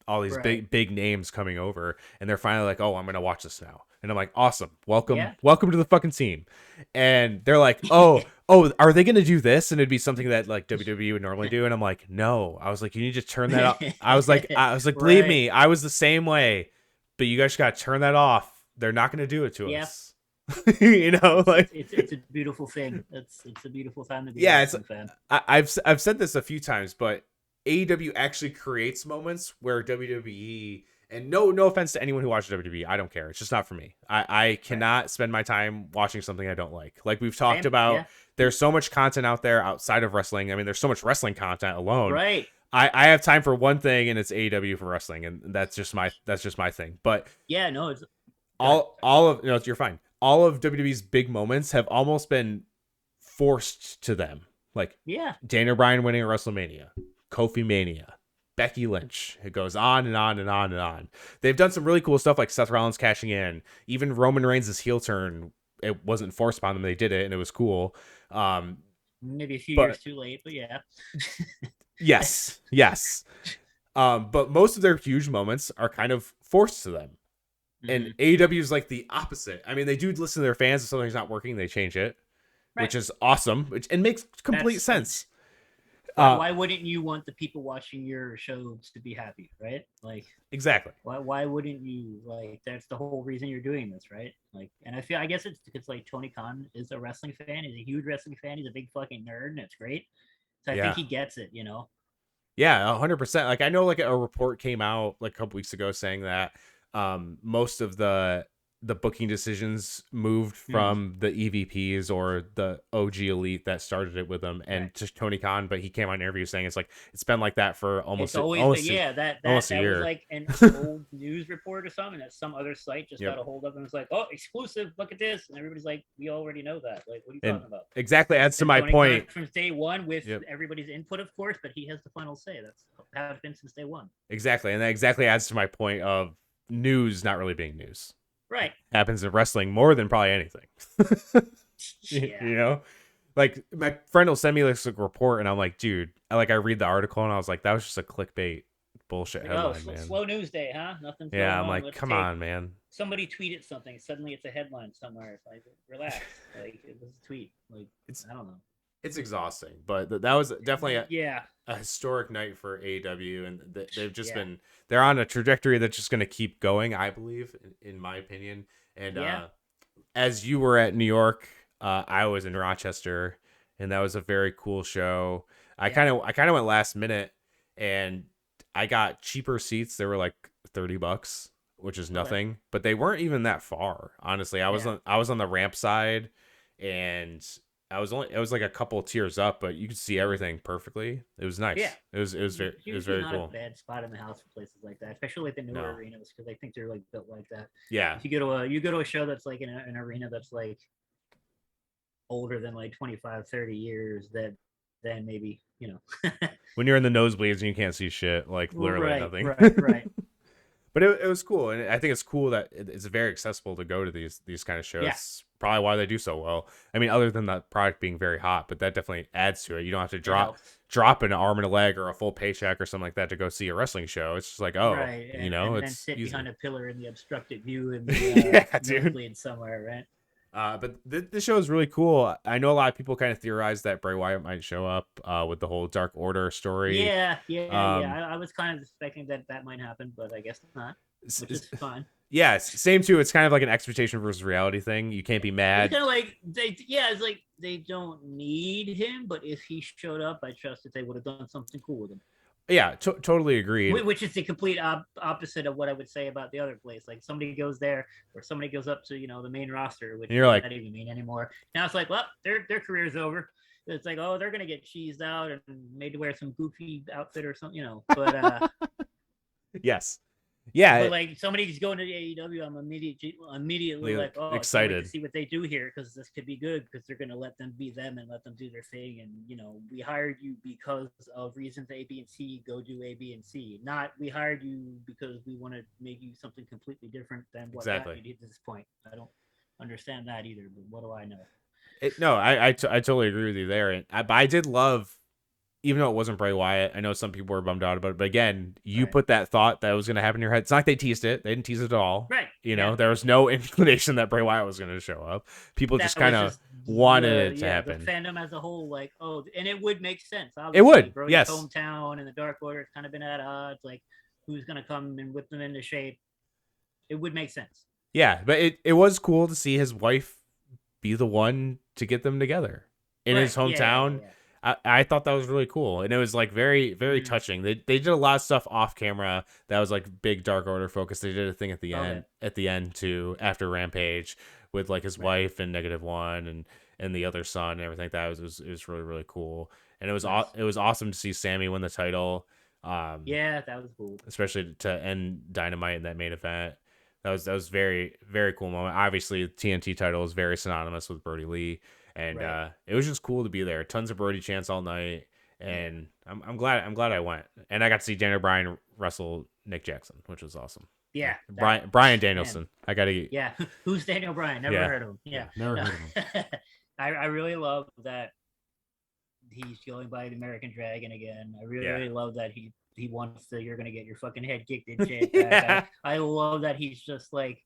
all these big names coming over. And they're finally like, oh, I'm going to watch this now. And I'm like, awesome. Welcome to the fucking team. And they're like, oh, are they going to do this? And it'd be something that like WWE would normally do. And I'm like, no. I was like, you need to turn that off. I was like, believe me, I was the same way. But you guys got to turn that off. They're not going to do it to us. You know, like it's a beautiful thing. It's a beautiful time to be a yeah, it's wrestling fan. I've said this a few times, but AEW actually creates moments where WWE, and no offense to anyone who watches WWE, I don't care. It's just not for me. I cannot spend my time watching something I don't like. Like we've talked Same, about, yeah. there's so much content out there outside of wrestling. I mean, there's so much wrestling content alone. Right. I have time for one thing, and it's AEW for wrestling, and that's just my thing. But Yeah, no, it's all of you're fine. All of WWE's big moments have almost been forced to them. Like yeah. Daniel Bryan winning at WrestleMania, Kofi Mania, Becky Lynch. It goes on and on and on and on. They've done some really cool stuff like Seth Rollins cashing in. Even Roman Reigns' heel turn, it wasn't forced upon them. They did it, and it was cool. Maybe a few years too late, but yeah. yes. But most of their huge moments are kind of forced to them. And AEW is like the opposite. I mean, they do listen to their fans. If something's not working, they change it, which is awesome. It makes complete sense. Why wouldn't you want the people watching your shows to be happy, right? Like exactly. Why wouldn't you? Like that's the whole reason you're doing this, right? Like, and I guess it's because like Tony Khan is a wrestling fan. He's a huge wrestling fan. He's a big fucking nerd, and it's great. So I think he gets it, you know. Yeah, 100%. Like I know, like a report came out like a couple weeks ago saying that most of the booking decisions moved from the EVPs or the OG elite that started it with them and to Tony Khan, but he came on an interview saying it's been like that for almost that was like an old news report or something that some other site just got a hold of and was like, oh, exclusive, look at this, and everybody's like, we already know that. Like, what are you talking about? Exactly adds to my point. From day one with everybody's input, of course, but he has the final say. That's how it's been since day one. Exactly, and that exactly adds to my point of news not really being news. Right. Happens in wrestling more than probably anything. You know? Like my friend will send me this report and I'm like, dude, I read the article and I was like, that was just a clickbait bullshit headline, man. Slow news day, huh? Nothing's going on. I'm like, come on, man. Somebody tweeted something. Suddenly it's a headline somewhere. It's like, relax. Like it was a tweet. Like I don't know. It's exhausting, but that was definitely a historic night for AEW, and they've just been, they're on a trajectory that's just going to keep going, I believe, in my opinion. And as you were at New York, I was in Rochester, and that was a very cool show. I kind of went last minute, and I got cheaper seats. They were like $30, which is nothing, but they weren't even that far. Honestly, I was on the ramp side, and it was like a couple tiers up, but you could see everything perfectly. It was nice. Yeah. It was very not cool. A bad spot in the house for places like that, especially like the newer arenas, because I think they're like built like that. Yeah. If you go to a show that's like in an arena that's like older than like 25, 30 years, then maybe, you know. When you're in the nosebleeds and you can't see shit, like literally nothing. Right. But it was cool, and I think it's cool that it's very accessible to go to these kind of shows. Yeah. Probably why they do so well. I mean, other than the product being very hot, but that definitely adds to it. You don't have to drop an arm and a leg or a full paycheck or something like that to go see a wrestling show. It's just like, you know, and it's then sit easy. Behind a pillar in the obstructed view and nosebleed somewhere, right? But this show is really cool. I know a lot of people kind of theorize that Bray Wyatt might show up with the whole Dark Order story. Yeah. I was kind of expecting that might happen, but I guess not, which is fine. Yeah, same too. It's kind of like an expectation versus reality thing. You can't be mad. It's kind of like it's like they don't need him, but if he showed up, I trust that they would have done something cool with him. Yeah, totally agreed. Which is the complete opposite of what I would say about the other place. Like somebody goes there, or somebody goes up to the main roster, which you're like, not even mean anymore. Now it's like, well, their career's over. It's like, oh, they're gonna get cheesed out and made to wear some goofy outfit or something, But yes. Yeah, but like somebody's going to the AEW, I'm immediately like, oh, excited to see what they do here, because this could be good, because they're going to let them be them and let them do their thing. And we hired you because of reasons A, B, and C. Go do A, B, and C. Not we hired you because we want to make you something completely different than what you did at this point. I don't understand that either. But what do I know? I totally agree with you there. But I did love. Even though it wasn't Bray Wyatt, I know some people were bummed out about it. But again, you put that thought that was going to happen in your head. It's not like they teased it. They didn't tease it at all. Right. There was no inclination that Bray Wyatt was going to show up. People just kind of wanted it to happen. The fandom as a whole, like, oh, and it would make sense. Obviously. It would. Brody's yes. hometown and the Dark Order has kind of been at odds. Like, who's going to come and whip them into shape? It would make sense. Yeah, but it was cool to see his wife be the one to get them together in his hometown. I thought that was really cool, and it was like very, very touching. They did a lot of stuff off camera that was like big Dark Order focus. They did a thing at the end too, after Rampage, with like his wife and -1 and the other son and everything like that. It was really, really cool, and it was awesome to see Sammy win the title. Yeah, that was cool, especially to end Dynamite in that main event. That was very, very cool moment. Obviously, the TNT title is very synonymous with Brody Lee. And it was just cool to be there. Tons of Brody chants all night, and I'm glad I went. And I got to see Daniel Bryan wrestle Nick Jackson, which was awesome. Yeah, Bryan Danielson. Man. I gotta get. Yeah, who's Daniel Bryan? Never heard of him. Yeah, never heard of him. I really love that he's going by the American Dragon again. I really love that he wants the "you're gonna get your fucking head kicked in" chant. I love that he's just like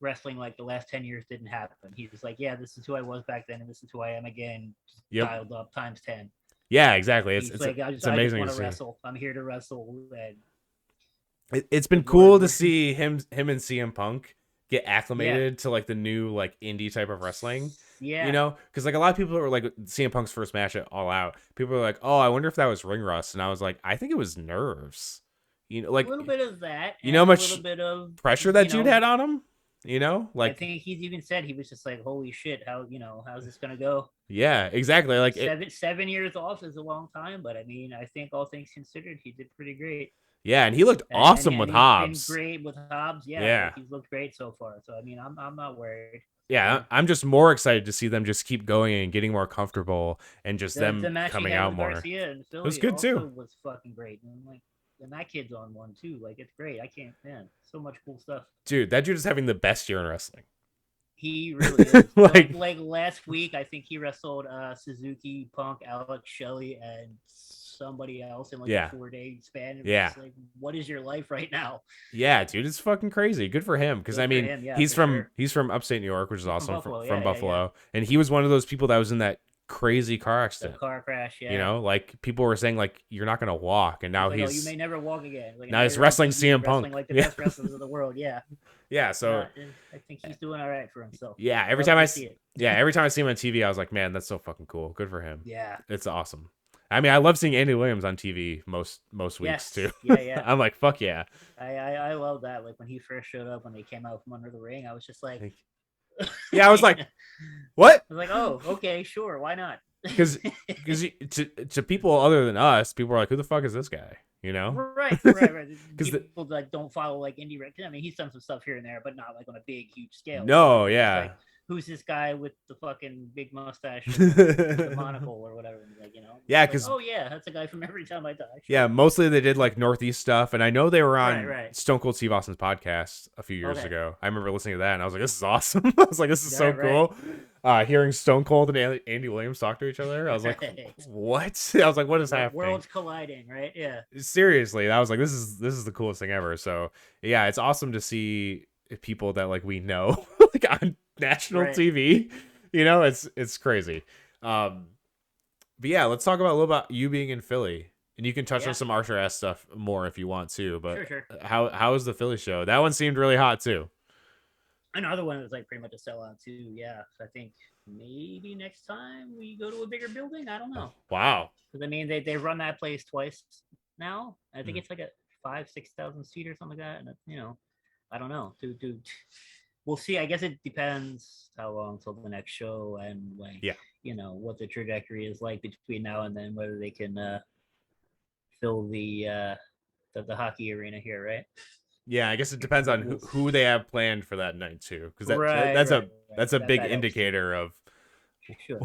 wrestling like the last 10 years didn't happen. He's just like, yeah, this is who I was back then, and this is who I am again, dialed up times 10. Yeah, exactly. It's like, it's amazing. I just want to wrestle. I'm here to wrestle. And it's been cool to see him and CM Punk get acclimated to like the new like indie type of wrestling. Yeah, you know, because like a lot of people were like CM Punk's first match at All Out. People were like, oh, I wonder if that was ring rust, and I was like, I think it was nerves. You know, like a little bit of that. You know how much a little bit of pressure that dude had on him. You know, like I think he's even said he was just like, holy shit, how's this gonna go? Yeah, exactly. Like 7 years off is a long time, but I mean, I think all things considered, he did pretty great. Yeah, and he looked awesome with Hobbs. Been great with Hobbs. Yeah. He's looked great so far. So I mean, I'm not worried. Yeah, I'm just more excited to see them just keep going and getting more comfortable and just them coming out more. It was good too. Was fucking great. And like, and that kid's on one too. Like, it's great. I can't, man, so much cool stuff. Dude, that dude is having the best year in wrestling. He really is. like last week, I think he wrestled Suzuki, Punk, Alex Shelley, and somebody else in like a 4-day span. Like, what is your life right now? Yeah, dude, it's fucking crazy. Good for him, because I mean, he's from upstate New York, which is awesome. From Buffalo, and he was one of those people that was in that crazy car accident. The car crash, You know, like people were saying like you're not gonna walk, and now like, he's you may never walk again. Like, now he's wrestling CM Punk, like the best wrestlers of the world. Yeah, so I think he's doing all right for himself. Yeah, every time I see him on TV, I was like, man, that's so fucking cool. Good for him. Yeah, it's awesome. I mean, I love seeing Andy Williams on TV most weeks too. Yeah. I'm like, fuck yeah. I love that. Like when he first showed up, when they came out from under the ring, I was just like, I was like, what? I was like, oh, okay, sure, why not? Because to people other than us, people are like, who the fuck is this guy? You know? Right. Because people like don't follow like indie wrestling. I mean, he's done some stuff here and there, but not like on a big, huge scale. No, yeah. Like, who's this guy with the fucking big mustache, the monocle or whatever? Like, you know? Yeah, because oh yeah, that's a guy from Every Time I Die. Sure. Yeah, mostly they did like Northeast stuff, and I know they were on right. Stone Cold Steve Austin's podcast a few years ago. I remember listening to that, and I was like, "This is awesome." I was like, "This is so cool." Hearing Stone Cold and Andy Williams talk to each other, I was like, "What?" I was like, "What is happening?" Worlds colliding, right? Yeah. Seriously, I was like, "This is the coolest thing ever." So yeah, it's awesome to see people that like we know like on national TV. You know, it's crazy. But yeah, let's talk about a little about you being in Philly, and you can touch on some Archer S stuff more if you want to. But sure. How was the Philly show? That one seemed really hot too. Another one was like pretty much a sellout too. Yeah, so I think maybe next time we go to a bigger building. I don't know. Wow. Because I mean, they run that place twice now. I think it's like a 5,000-6,000 seat or something like that. And you know, I don't know. Dude, we'll see. I guess it depends how long till the next show and like you know what the trajectory is like between now and then, whether they can fill the hockey arena here, right? Yeah, I guess it depends on who they have planned for that night too, because that's a big indicator of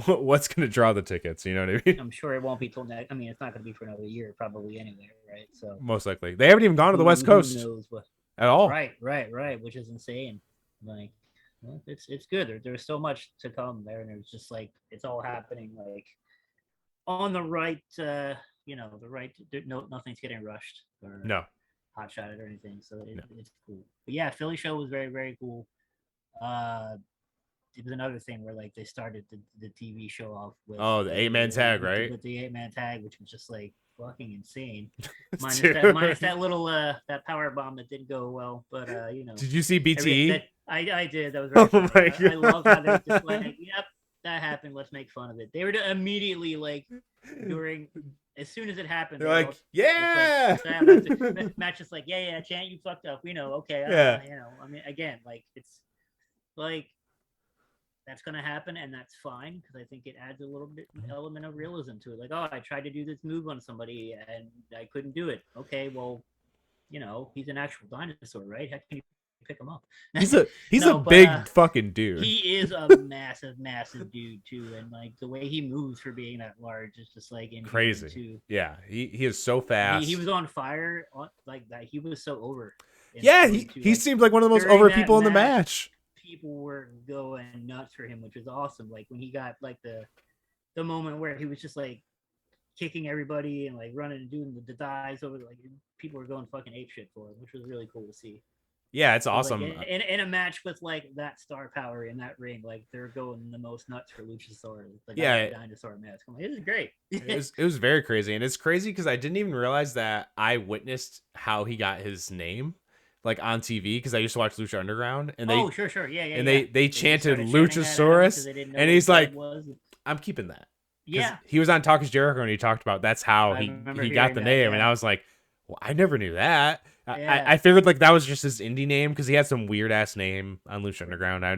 what's going to draw the tickets. You know what I mean? I'm sure it won't be till next. I mean, it's not going to be for another year, probably anyway, right? So most likely they haven't even gone to the West Coast at all. Right, which is insane. Like, well, it's good. There's so much to come there, and it's just like it's all happening like on the right. You know, the right. Nothing's getting rushed. No. Hot shot it or anything, so it's cool. But yeah, Philly show was very, very cool. It was another thing where like they started the TV show off with the 8-man tag, right? With the 8-man tag, which was just like fucking insane. Minus that little that power bomb that didn't go well, but you know. Did you see BTE? I did. That was very Oh funny. my I love how they're God. just like, yep, that happened. Let's make fun of it. They were immediately like during as soon as it happened, They're they were like, all just like, yeah. Matt's just like, yeah, Chant, you fucked up. We know. Okay, Yeah. you know. I mean, again, like it's like that's gonna happen, and that's fine because I think it adds a little bit element of realism to it. Like, oh, I tried to do this move on somebody and I couldn't do it. Okay, well, you know, he's an actual dinosaur, right? How can you pick him up? He's No, a but big fucking dude. he is a massive dude too, and like the way he moves for being that large is just like Crazy. too. Yeah, he is so fast. He was on fire like that. He was so over. Yeah, he like, seemed like one of the most over people in the match. People were going nuts for him, which was awesome. Like when he got like the moment where he was just like kicking everybody and like running and doing the dives over, like people were going fucking apeshit for him, which was really cool to see. Yeah, it's awesome. Like, in a match with like that star power in that ring, like they're going the most nuts for Luchasaur, the dinosaur mask. I'm like, this is great. it was very crazy, and it's crazy because I didn't even realize that I witnessed how he got his name, like on TV, because I used to watch Lucha Underground, and they sure, yeah, and they chanted Luchasaurus, and he's like, I'm keeping that. Yeah, he was on Talk Is Jericho and he talked about that's how he got the name, and I was like, well, I never knew that. I figured like that was just his indie name because he had some weird ass name on Lucha Underground. I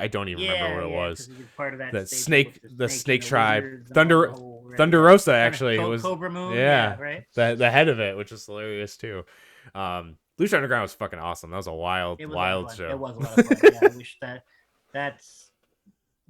don't even remember what it was. Part of that the snake tribe, Thunder Rosa actually was Cobra Moon. Yeah, right. The head of it, which is hilarious too. Lucha Underground was fucking awesome. That was a wild show. It was a lot of fun. Yeah, I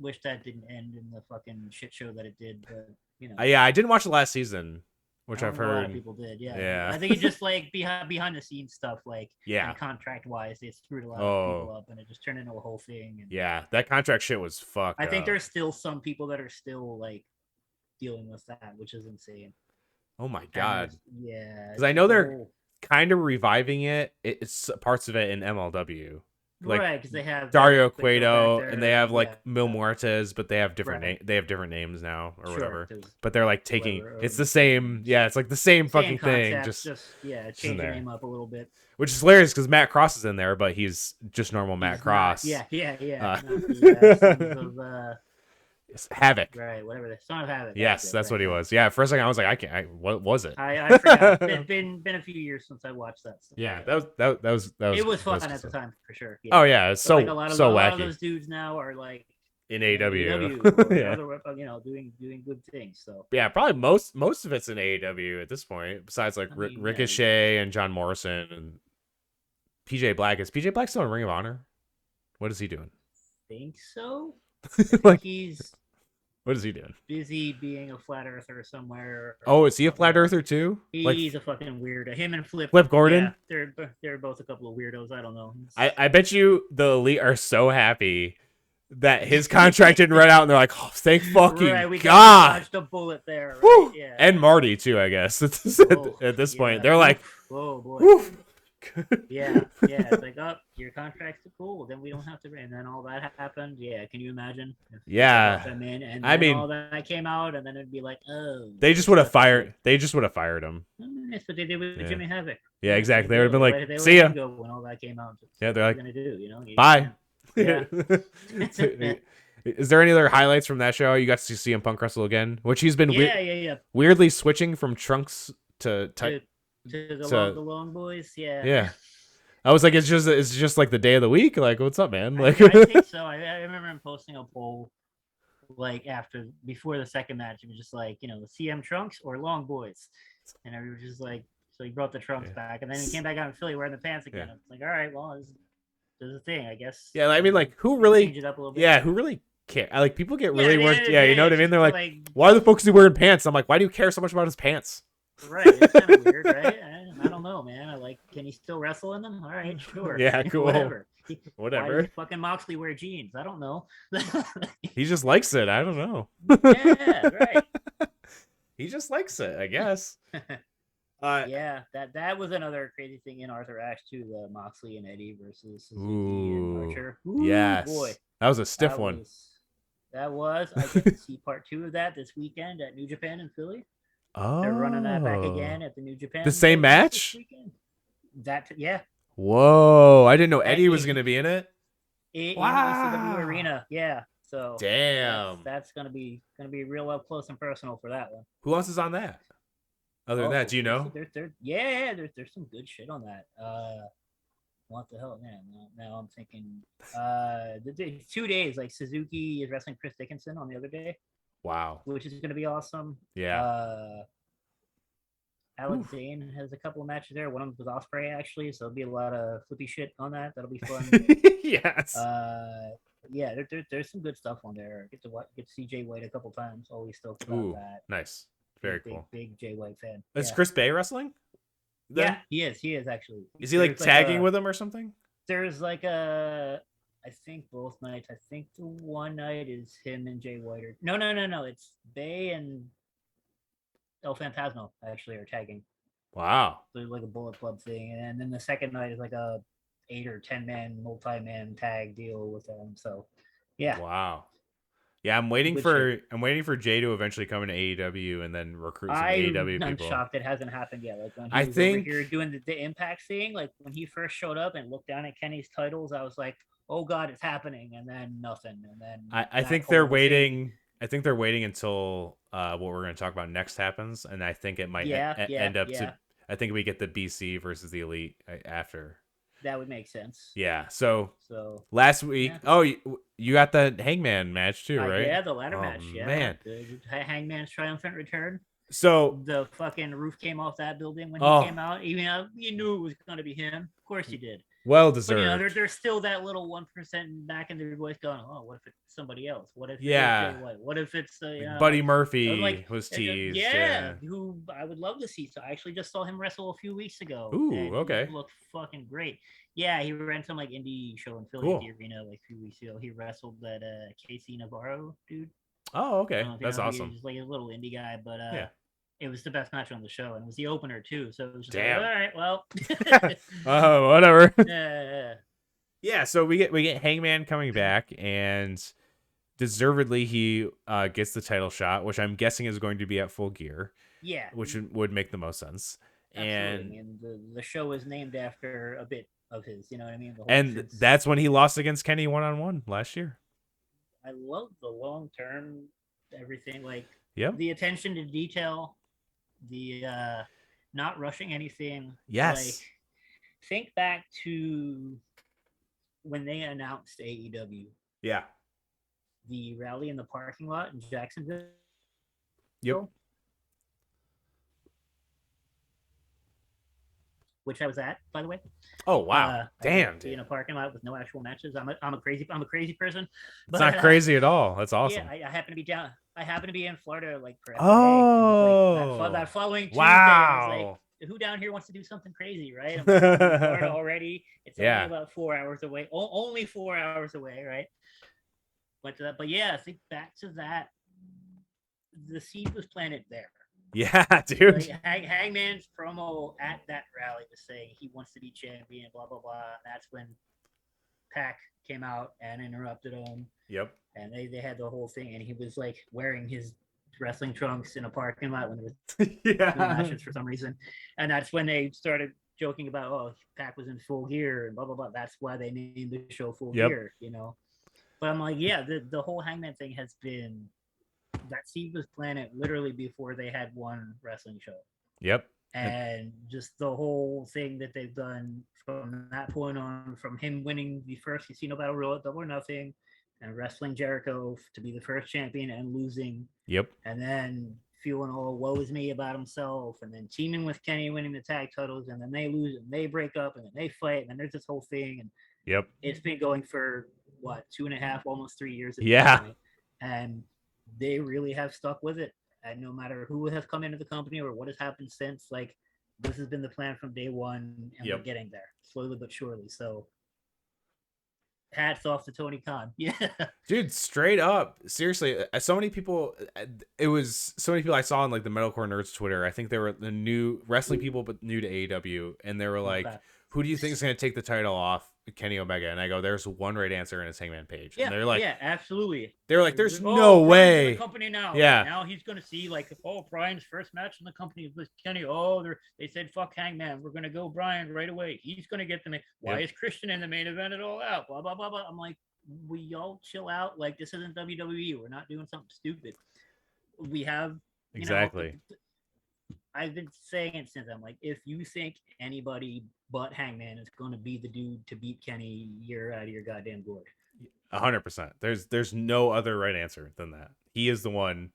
wish that didn't end in the fucking shit show that it did. But you know, I didn't watch the last season, which I've heard a lot of people did. Yeah. I think it's just like behind the scenes stuff, like contract wise, they screwed a lot of people up, and it just turned into a whole thing. And that contract shit was fucked. I think there's still some people that are still like dealing with that, which is insane. Oh my God. Because I know they're kind of reviving it. It's parts of it in MLW. Like, right, because they have Dario Cueto and they have like Mil Muertes, but they have different different names now or whatever. But they're like taking it's the same. Yeah, it's like the same fucking thing. Just change the name up a little bit. Which is hilarious because Matt Cross is in there, but he's just normal Matt Cross. Yeah. Havoc. Right, whatever. The Son of Havoc. Yes, that's what he was. Yeah, for a second I was like, what was it? I forgot. It's been a few years since I watched that stuff. Yeah, that was it was fun at the time for sure. Yeah. Oh yeah, it's so like so wacky. A lot of those dudes now are like in AEW. Other, doing good things. So yeah, probably most of it's in AEW at this point. Besides like Ricochet and John Morrison and PJ Black. Is PJ Black still in Ring of Honor? What is he doing? Think so. Like he's. What is he doing? Busy being a flat earther somewhere. Oh, is he a flat earther too? He's a fucking weirdo. Him and Flip Gordon. Yeah, they're both a couple of weirdos. I don't know. I bet you the Elite are so happy that his contract didn't run out, and they're like, oh, thank fucking we God. Dodged a bullet there. Right? Yeah. And Marty too, I guess. At this point, they're like, whoa, boy. Woo. yeah. It's like, oh, your contract's cool. Then we don't have to. And then all that happened. Yeah, can you imagine? Yeah. I mean, all that came out, and then it'd be like, oh. They just would have fired. They just would have fired him. That's what they did with Jimmy Havoc. Yeah, exactly. They would have been like, see ya. When all that came out. Yeah, they're like, gonna do, you know? Bye. Yeah. Is there any other highlights from that show? You got to see CM Punk wrestle again, which he's been weirdly switching from trunks to the long boys. Yeah. I was like, it's just like the day of the week. Like, what's up, man? Like, I think so. I remember him posting a poll like before the second match. It was just like, you know, CM trunks or long boys, and everyone was just like, so he brought the trunks back, and then he came back out in Philly wearing the pants again. It's like, all right, well, this is a thing, I guess. Yeah, I mean, like, who really? Change it up a little bit. Yeah, who really care? Like, people get really worked. Yeah, you know what I mean? They're like, why the fuck is he wearing pants? I'm like, why do you care so much about his pants? Right, it's kind of weird, right? I don't know, man. Can he still wrestle in them? All right, sure. Yeah, cool. Whatever. Why does fucking Moxley wear jeans? I don't know. He just likes it. I don't know. Yeah, right. He just likes it, I guess. Yeah, that was another crazy thing in Arthur Ashe too. The Moxley and Eddie versus Suzuki and Archer. Yes, boy, that was a stiff one. I get to see part 2 of that this weekend at New Japan in Philly. Oh, they're running that back again at the New Japan. The same match? Yeah. Whoa! I didn't know Eddie was going to be in it. in the ECW arena. Yeah. So damn, that's gonna be real up close and personal for that one. who else is on that? Other than that, do you know? There's some good shit on that. What the hell, man? Now I'm thinking. The 2 days, like Suzuki is wrestling Chris Dickinson on the other day. Wow, Which is gonna be awesome. yeah. Alex Zane has a couple of matches there. One of them was Ospreay actually, so there'll be a lot of flippy shit on that. That'll be fun. Yes. Yeah, there's some good stuff on there. Get to see Jay White a couple times. Always stoked about that. Nice, very cool. Big Jay White fan. Is Chris Bay wrestling? Then? Yeah, he is actually. Is he like tagging with him or something? There's I think both nights. I think the one night is him and Jay White. No. It's Bay and El Fantasma actually are tagging. Wow. So it's like a Bullet Club thing, and then the second night is like a 8 or 10 man multi-man tag deal with them. So, yeah. Wow. Yeah, I'm waiting for Jay to eventually come into AEW and then recruit some AEW people. I'm shocked it hasn't happened yet. Like when he was over here doing the Impact thing, like when he first showed up and looked down at Kenny's titles, I was like, "Oh God, it's happening!" And then nothing. And then I think they're waiting. I think they're waiting until what we're going to talk about next happens, and I think it might end up to. I think we get the BC versus the Elite after. That would make sense. Yeah. So last week, you got the Hangman match too, right? Yeah, the ladder match. Yeah, man, the Hangman's triumphant return. So the fucking roof came off that building when he came out. Even you knew it was going to be him. Of course you did. Well deserved. But, there's still that little 1% back in their voice going, "Oh, what if it's somebody else? What if it's Jay White? What if it's Buddy Murphy was teased? Who I would love to see. So I actually just saw him wrestle a few weeks ago. Ooh, okay. He looked fucking great. Yeah, he ran some indie show in Philly at the arena a few weeks ago. He wrestled that Casey Navarro dude. Oh, okay, that's awesome. He's like a little indie guy, but it was the best match on the show, and it was the opener too. So it was just damn. All right, well. Oh, whatever. Yeah. So we get Hangman coming back, and deservedly he gets the title shot, which I'm guessing is going to be at Full Gear. Yeah. Which would make the most sense. Absolutely. And the show is named after a bit of his, you know what I mean? And that's when he lost against Kenny 1-on-1 last year. I love the long term everything, the attention to detail, the not rushing anything. Yes. Think back to when they announced AEW. Yeah. The rally in the parking lot in Jacksonville. Yep. Which I was at, by the way. Oh wow! Damn, in a parking lot with no actual matches. I'm a crazy person. But, it's not crazy at all. That's awesome. Yeah, I happen to be down. I happen to be in Florida, for that following Tuesday. Wow. Who down here wants to do something crazy, right? I'm in Florida already. It's only about 4 hours away. Only 4 hours away, right? But yeah, think back to that. The seed was planted there. Yeah, dude. Hangman's promo at that rally was saying he wants to be champion, blah, blah, blah. And that's when Pac came out and interrupted him. Yep. And they had the whole thing. And he was wearing his wrestling trunks in a parking lot when there was matches for some reason. And that's when they started joking about, Pac was in Full Gear and blah, blah, blah. That's why they named the show Full Gear, But I'm like, the whole Hangman thing has been... That seed was planted literally before they had one wrestling show. Yep. And just the whole thing that they've done from that point on, from him winning the first Casino Battle Royal at Double or Nothing, and wrestling Jericho to be the first champion and losing. Yep. And then feeling all woe is me about himself, and then teaming with Kenny, winning the tag titles, and then they lose and they break up and then they fight, and then there's this whole thing. And it's been going for 2.5, almost 3 years at this point. And they really have stuck with it, and no matter who has come into the company or what has happened since, this has been the plan from day one, and we're getting there slowly but surely. So hats off to Tony Khan. Dude, straight up, seriously, so many people I saw on the Metalcore Nerds Twitter. I think they were the new wrestling people but new to AEW, and they were like, who do you think is going to take the title off Kenny Omega? And I go, there's one right answer, and it's Hangman Page. Yeah, and they're like, yeah, absolutely. They're like, there's no way. In the company now. Yeah. Now he's going to see like, oh, Bryan's first match in the company with Kenny. Oh, they said fuck Hangman. We're going to go Bryan right away. He's going to get the main. Why is Christian in the main event at all out? Blah blah blah blah. I'm like, we all chill out. Like this isn't WWE. We're not doing something stupid. We have exactly. I've been saying it since. I'm like, if you think anybody but Hangman is going to be the dude to beat Kenny, you're out of your goddamn gourd. 100%. There's no other right answer than that. He is the one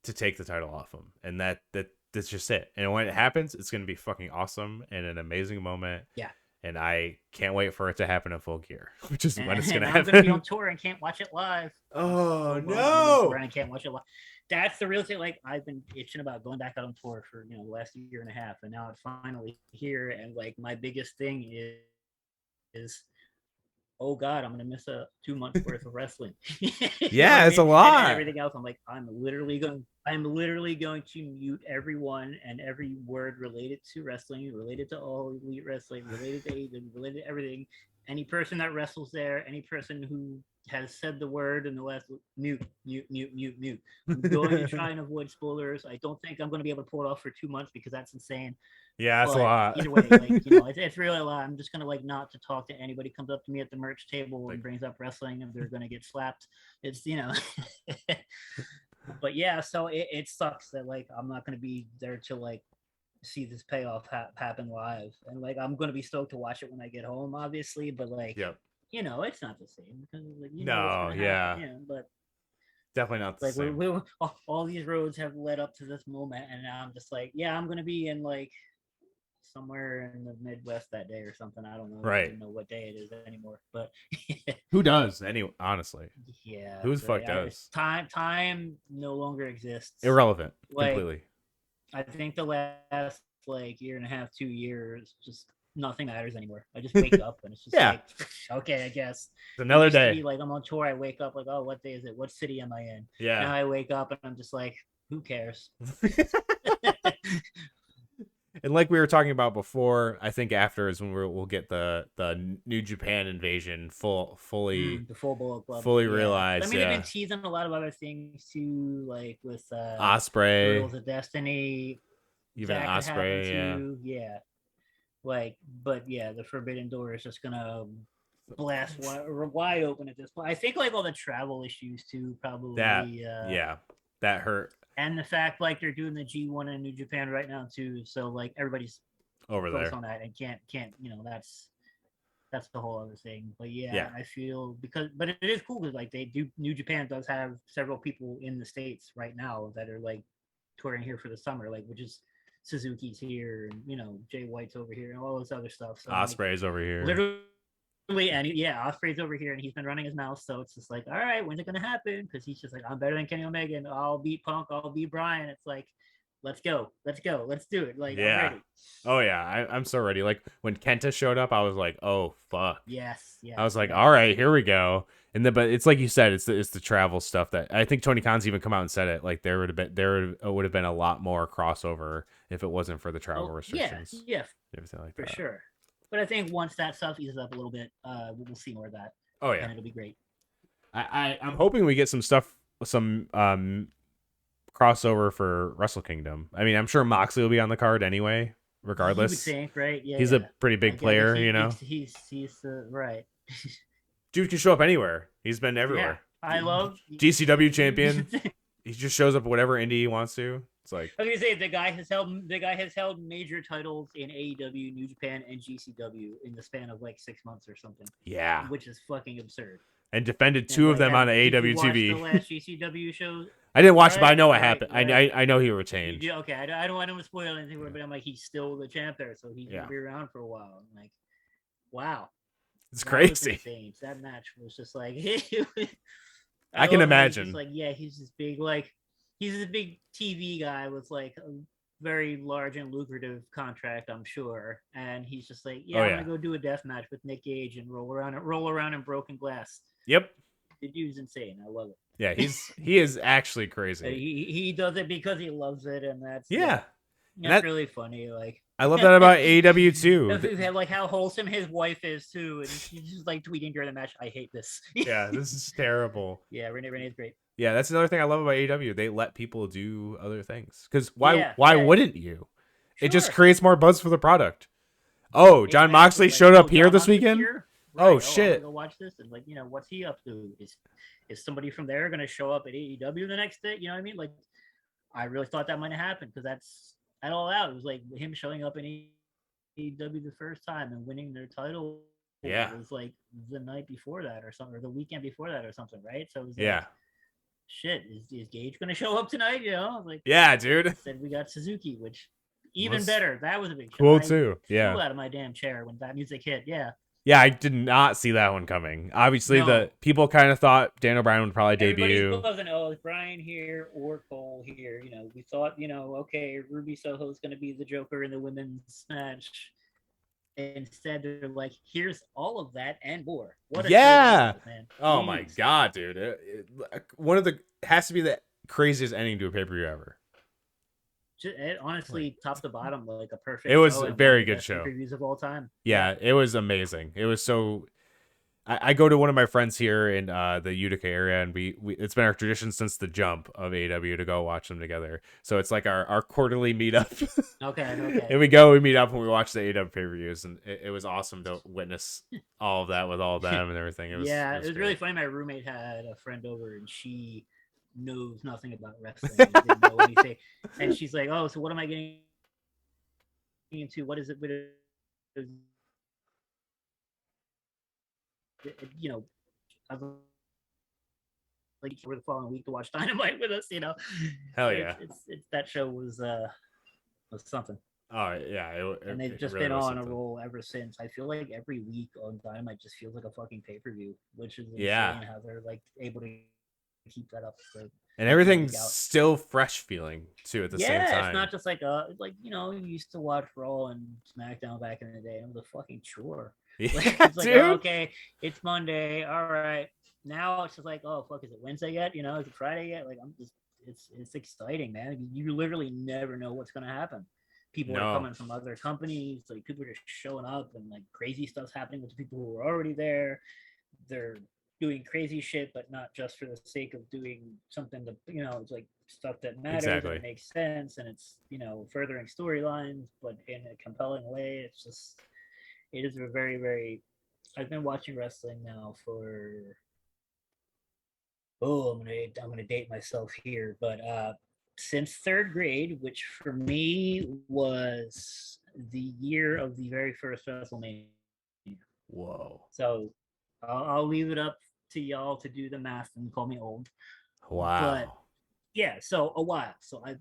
to take the title off him, and that's just it. And when it happens, it's going to be fucking awesome and an amazing moment. Yeah. And I can't wait for it to happen in Full Gear, which is when it's going to happen. I'm going to be on tour and can't watch it live. Oh no! I can't watch it live. That's the real thing. Like I've been itching about going back out on tour for the last year and a half, and now it's finally here. And like my biggest thing is oh God, I'm gonna miss 2 months worth of wrestling. Yeah, it's a lot. And everything else, I'm like, I'm literally going to mute everyone and every word related to wrestling, related to all elite wrestling, related to AEW, related to everything. Any person that wrestles there, any person who has said the word in the last mute. I'm going to try and avoid spoilers. I don't think I'm going to be able to pull it off for 2 months because that's insane. Yeah, that's a lot. Either way, like, it's really a lot. I'm just gonna like not to talk to anybody comes up to me at the merch table and brings up wrestling and they're gonna get slapped. It's but yeah, so it sucks that like I'm not gonna be there to like see this payoff happen live, and like I'm gonna be stoked to watch it when I get home, obviously. But like, it's not the same because like but definitely not the like same. All these roads have led up to this moment, and now I'm just like, I'm gonna be in like somewhere in the Midwest that day or something. I don't know. Right. I don't know what day it is anymore. But who does? Honestly. Yeah. Who the fuck does? Time no longer exists. Irrelevant. Like, completely. I think the last like year and a half, 2 years, just nothing matters anymore. I just wake up and it's just like, okay, I guess. It's another day. Like I'm on tour, I wake up like, oh, what day is it? What city am I in? Yeah. Now I wake up and I'm just like, who cares? And like we were talking about before, I think after is when we'll get the New Japan invasion fully the full Bullet Club realized. I mean, they've been teasing a lot of other things too, like with Ospreay, Girls of Destiny, even Ospreay, like, but the Forbidden Door is just gonna blast wide open at this point. I think like all the travel issues too, probably that hurt. And the fact like they're doing the G1 in New Japan right now too, so like everybody's over there on that and can't that's the whole other thing. But I feel but it is cool because like New Japan does have several people in the States right now that are like touring here for the summer, like which is Suzuki's here and Jay White's over here and all this other stuff. So Ospreay's over here. Literally, and Ospreay's over here and he's been running his mouth, so it's just like, all right, when's it gonna happen? Because he's just like, I'm better than Kenny Omega and I'll beat Punk, I'll beat Bryan. It's like, let's go, let's do it. Like, I'm ready. Oh yeah, I'm so ready. Like when Kenta showed up, I was like, oh fuck. Yes. I was like, all right, here we go. And then, but it's like you said, it's the travel stuff that I think Tony Khan's even come out and said it. Like there would have been a lot more crossover if it wasn't for the travel restrictions. Yeah, everything like for that. Sure. But I think once that stuff eases up a little bit, we'll see more of that. Oh yeah, and it'll be great. I'm hoping we get some stuff, some crossover for Wrestle Kingdom. I mean, I'm sure Moxley will be on the card anyway, regardless. You would think, right? Yeah, he's a pretty big player, He's right. Dude can show up anywhere. He's been everywhere. Yeah, I love GCW champion. He just shows up whatever indie he wants to. It's like, I was gonna say the guy has held major titles in AEW, New Japan, and GCW in the span of like 6 months or something. Yeah, which is fucking absurd. And defended two of them on AEW TV. The last GCW shows. I didn't watch it, but I know what happened. I know he retained. Okay, I don't want to spoil anything, but I'm like, he's still the champ there, so he's gonna be around for a while. I'm like, wow, it's crazy. That match was just like, I can imagine. Like, he's this big, like, he's a big TV guy with like a very large and lucrative contract, I'm sure. And he's just like, I'm gonna go do a death match with Nick Gage and roll around in broken glass. Yep. The dude's insane. I love it. Yeah, he is actually crazy. He does it because he loves it, and that's That's really funny. Like, I love that about AEW too. Like how wholesome his wife is too, and she's just like tweeting during the match, "I hate this." Yeah, this is terrible. Yeah, Renee's great. Yeah, that's another thing I love about AEW. They let people do other things. Because why wouldn't you? Sure. It just creates more buzz for the product. Oh, John Moxley showed up here this weekend? Right. Oh, shit. I'm gonna go watch this, and like, what's he up to? Is somebody from there gonna show up at AEW the next day? You know what I mean? Like, I really thought that might have happened, because that's at All Out. It was like him showing up in AEW the first time and winning their title. Yeah. It was like the night before that or something, or the weekend before that or something, right? So it was like, shit, is Gage gonna show up tonight? Like, yeah, dude. Said we got Suzuki, which even better. That was a big show. Cool too. Yeah. Flew out of my damn chair when that music hit. Yeah. Yeah, I did not see that one coming. Obviously, the people kind of thought Daniel Bryan would probably debut. Is Bryan here or Cole here? We thought, okay, Ruby Soho's going to be the Joker in the women's match. Instead, they're like, here's all of that and more. What a show, man. Oh my god, dude! One of the has to be the craziest ending to a pay-per-view ever. It honestly, top to bottom, like a perfect. It was a very good show. Reviews of all time. Yeah, it was amazing. It was so. I go to one of my friends here in the Utica area, and we it's been our tradition since the jump of AEW to go watch them together. So it's like our quarterly meetup. Okay. And we meet up, and we watch the AEW pay-per-views, and it was awesome to witness all of that with all of them and everything. It was really funny. My roommate had a friend over, and she knows nothing about wrestling. Didn't know anything. And she's like, "Oh, so what am I getting into? What is it? I was like, for the following week to watch Dynamite with us, Hell yeah! It's that show was something. Oh yeah, and they've just really been on a roll ever since. I feel like every week on Dynamite just feels like a fucking pay-per-view, which is insane how they're like able to keep that up. And everything's still fresh feeling too at the same time. Yeah, it's not just like you used to watch Raw and SmackDown back in the day. It was a fucking chore. Yeah, it's like, okay, it's Monday. All right. Now it's just like, oh fuck, is it Wednesday yet? Is it Friday yet? Like, it's exciting, man. You literally never know what's gonna happen. People are coming from other companies, like people are just showing up, and like crazy stuff's happening with the people who are already there. They're doing crazy shit, but not just for the sake of doing something that, it's like stuff that matters and it makes sense, and it's, furthering storylines, but in a compelling way. It is a very, very, I've been watching wrestling now for, I'm gonna date myself here, but since third grade, which for me was the year of the very first WrestleMania. Whoa. So I'll leave it up to y'all to do the math and call me old. Wow. But yeah, so a while. So I've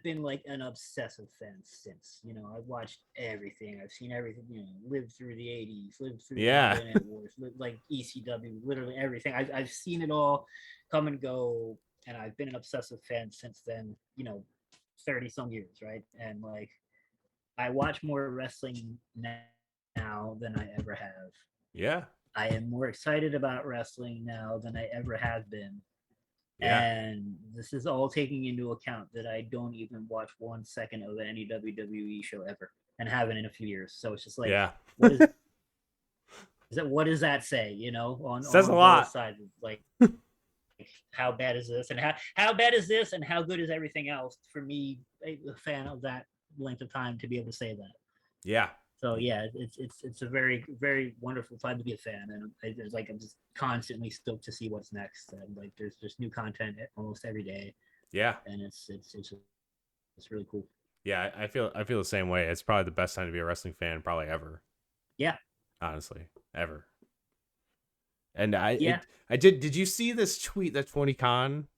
been like an obsessive fan since. I've watched everything. I've seen everything. Lived through the 80s, lived through the Internet Wars, lived like ECW, literally everything. I've seen it all come and go, and I've been an obsessive fan since then. 30 some years, right? And like, I watch more wrestling now than I ever have. Yeah. I am more excited about wrestling now than I ever have been. Yeah. And this is all taking into account that I don't even watch 1 second of any WWE show ever, and haven't in a few years. So it's just like, what does that say? Says a lot. Sides, like, how bad is this, and how bad is this, and how good is everything else? For me, a fan of that length of time to be able to say that. Yeah. So yeah, it's a very, very wonderful time to be a fan, and I'm just constantly stoked to see what's next. And like, there's just new content almost every day. Yeah, and it's really cool. Yeah, I feel the same way. It's probably the best time to be a wrestling fan, probably ever. Yeah, honestly, ever. And did you see this tweet that Tony Khan?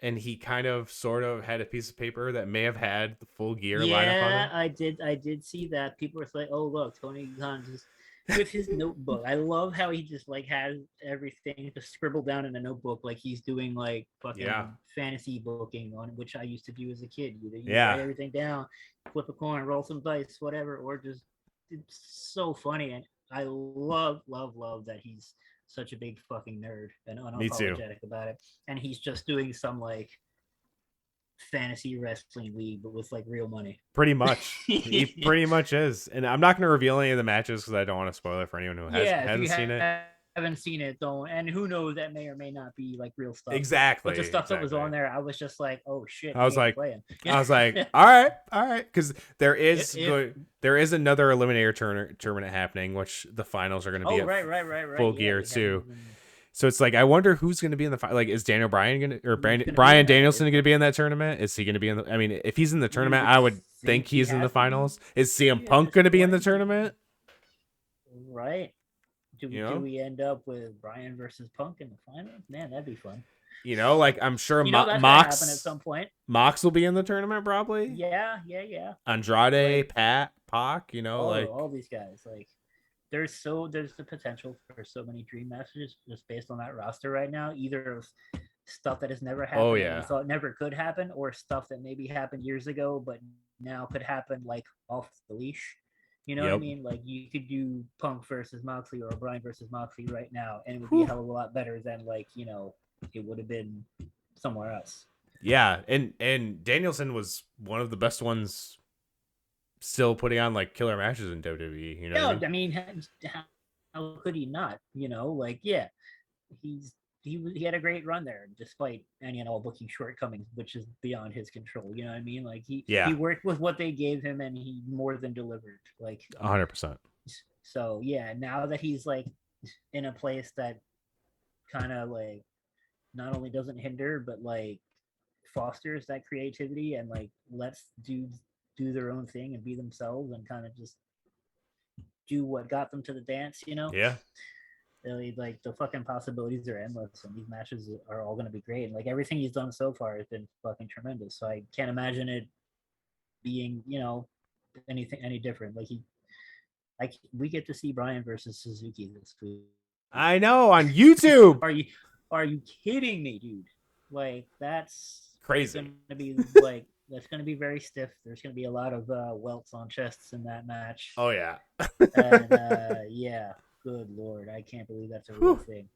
And he kind of sort of had a piece of paper that may have had the full gear lineup on it. Yeah, I did see that. People were like, "Oh, look, Tony Khan just with his notebook." I love how he just like has everything just scribbled down in a notebook, like he's doing like fucking fantasy booking on, which I used to do as a kid. You write everything down, flip a coin, roll some dice, whatever, or just it's so funny. And I love that he's such a big fucking nerd and unapologetic about it, and he's just doing some like fantasy wrestling league, but with like real money. Pretty much. He pretty much is. And I'm not going to reveal any of the matches because I don't want to spoil it for anyone who hasn't seen it. Haven't seen it, don't, and who knows, that may or may not be like real stuff. Exactly. But the stuff that was on there, I was just like, oh shit. I was like, all right, because there is another eliminator tournament happening, which the finals are going to be full gear too. So it's like, I wonder who's going to be in the final. Like, is Daniel Bryan going to, or Bryan Danielson going to be in that tournament? Is he going to be in the, I mean, if he's in the tournament, I would think he's in the finals. Is CM Punk going to be in the tournament? Right. Do we end up with Bryan versus Punk in the finals? Man, that'd be fun. You know, like, I'm sure Mox happen at some point. Mox will be in the tournament probably. Yeah. Andrade, Pac, you know, all these guys. Like, there's the potential for so many dream matches just based on that roster right now. Either of stuff that has never happened, we thought never could happen, or stuff that maybe happened years ago but now could happen, like off the leash. You know what I mean? Like, you could do Punk versus Moxley or Bryan versus Moxley right now, and it would be a hell of a lot better than, like, you know, it would have been somewhere else. Yeah, and Danielson was one of the best ones still putting on, like, killer matches in WWE. You know? I mean, how could he not? You know, like, yeah, he had a great run there, despite any and all booking shortcomings, which is beyond his control. You know what I mean? Like, he worked with what they gave him, and he more than delivered. Like, 100%. So yeah, now that he's like in a place that kind of like not only doesn't hinder but like fosters that creativity and like lets dudes do their own thing and be themselves and kind of just do what got them to the dance, you know? Yeah. Really, like, the fucking possibilities are endless, and these matches are all going to be great. And like, everything he's done so far has been fucking tremendous. So I can't imagine it being, you know, anything any different. Like, we get to see Bryan versus Suzuki this week. I know, on YouTube. Are you kidding me, dude? Like, that's crazy. Gonna be like, that's going to be very stiff. There's going to be a lot of welts on chests in that match. Oh yeah. And yeah. Good Lord, I can't believe that's a real thing.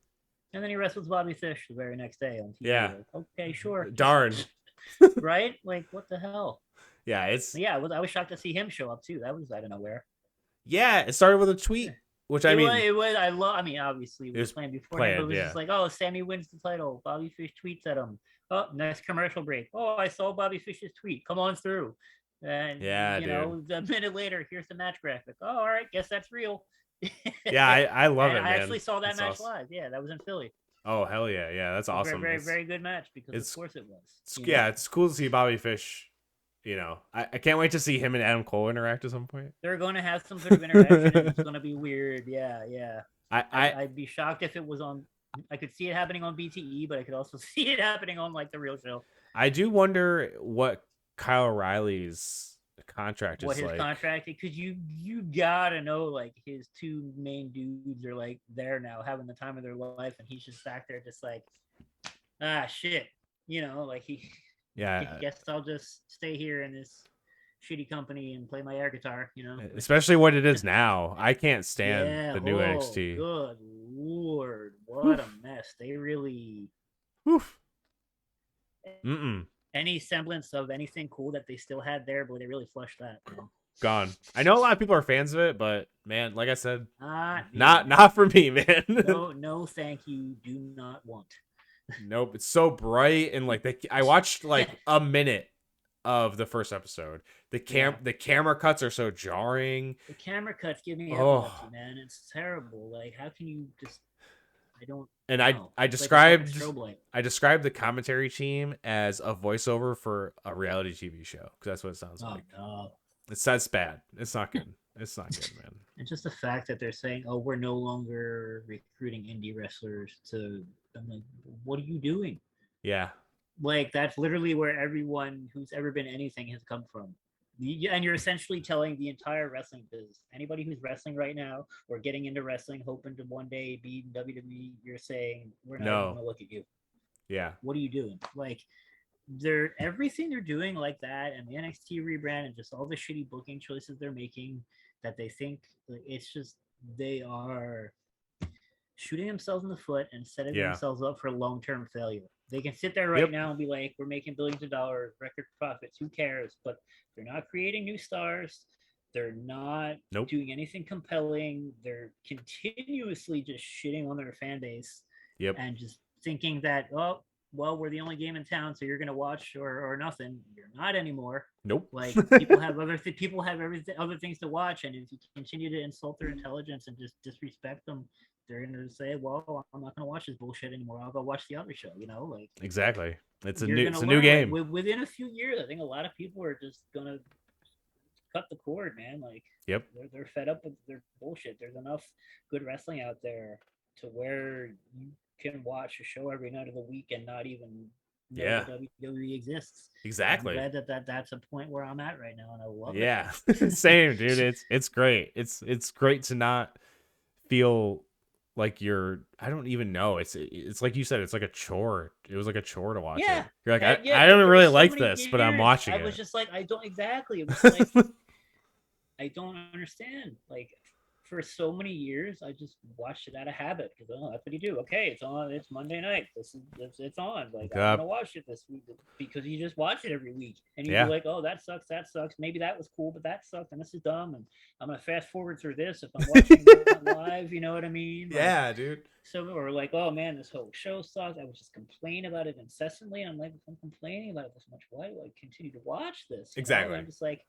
And then he wrestles Bobby Fish the very next day on TV. Yeah. Like, okay, sure. Darn. Right? Like, what the hell? Yeah, I was shocked to see him show up too. That was out of nowhere. Yeah, it started with a tweet, which I mean, obviously it was planned before, but it was just like, oh, Sammy wins the title. Bobby Fish tweets at him. Oh, next commercial break. Oh, I saw Bobby Fish's tweet. Come on through. And you know, a minute later, here's the match graphic. Oh, all right, guess that's real. Yeah, I love it, man. I actually saw that match live. Yeah, that was in Philly. Oh, hell yeah. Yeah, that's awesome. Very, very good match because of course it was. It's cool to see Bobby Fish. You know, I can't wait to see him and Adam Cole interact at some point. They're going to have some sort of interaction, and it's going to be weird. Yeah. I'd be shocked if it was on. I could see it happening on BTE, but I could also see it happening on, like, the real show. I do wonder what Kyle O'Reilly's contract is like. What his contract, because you gotta know, like, his two main dudes are like there now having the time of their life, and he's just back there just like, shit, you know, like I guess I'll just stay here in this shitty company and play my air guitar, you know. Especially what it is now. I can't stand the new NXT. Good Lord, what a mess. They really any semblance of anything cool that they still had there, but they really flushed that. Gone. I know a lot of people are fans of it, but man, like I said, not for me, man. No, thank you. Do not want. Nope. It's so bright, and like I watched like a minute of the first episode. The camera cuts are so jarring. The camera cuts give me epilepsy, man. It's terrible. Like, how can you just? I don't. And know. I described the commentary team as a voiceover for a reality TV show, because that's what it sounds like. No. That's bad. It's not good. It's not good, man. And just the fact that they're saying, "Oh, we're no longer recruiting indie wrestlers to," I'm like, what are you doing? Yeah. Like, that's literally where everyone who's ever been anything has come from. And you're essentially telling the entire wrestling business, anybody who's wrestling right now or getting into wrestling, hoping to one day be in WWE, you're saying, we're not going to look at you. Yeah. What are you doing? Like, everything they're doing like that, and the NXT rebrand, and just all the shitty booking choices they're making, that they think, it's just, they are shooting themselves in the foot and setting themselves up for long-term failure. They can sit there right now and be like, we're making billions of dollars, record profits, who cares? But they're not creating new stars. They're not doing anything compelling. They're continuously just shitting on their fan base and just thinking that, oh, well, we're the only game in town, so you're gonna watch or nothing. You're not anymore. Nope. Like people have other other things to watch, and if you continue to insult their intelligence and just disrespect them, they're gonna say, well, I'm not gonna watch this bullshit anymore. I'll go watch the other show. You know, like exactly. It's a new game. Like, within a few years, I think a lot of people are just gonna cut the cord, man. Like, they're fed up with their bullshit. There's enough good wrestling out there to where you can watch a show every night of the week and not even know that WWE exists. Exactly. I'm glad that's a point where I'm at right now, and I love it. Same, dude. It's great. It's great to not feel like you're, I don't even know. It's like you said, it's like a chore. It was like a chore to watch it. You're like, I don't really like this, but I'm watching it. I was just like, I don't exactly. It was like, I don't understand. Like, for so many years, I just watched it out of habit because that's what you do. Okay, it's on. It's Monday night. It's on. Like, I'm gonna watch it this week because you just watch it every week, and you're like, oh, that sucks. That sucks. Maybe that was cool, but that sucked, and this is dumb. And I'm gonna fast forward through this if I'm watching it live. You know what I mean? Like, dude. So, or like, oh man, this whole show sucks. I would just complain about it incessantly. And I'm like, if I'm complaining about it this much, why do I continue to watch this? Exactly. I'm just like,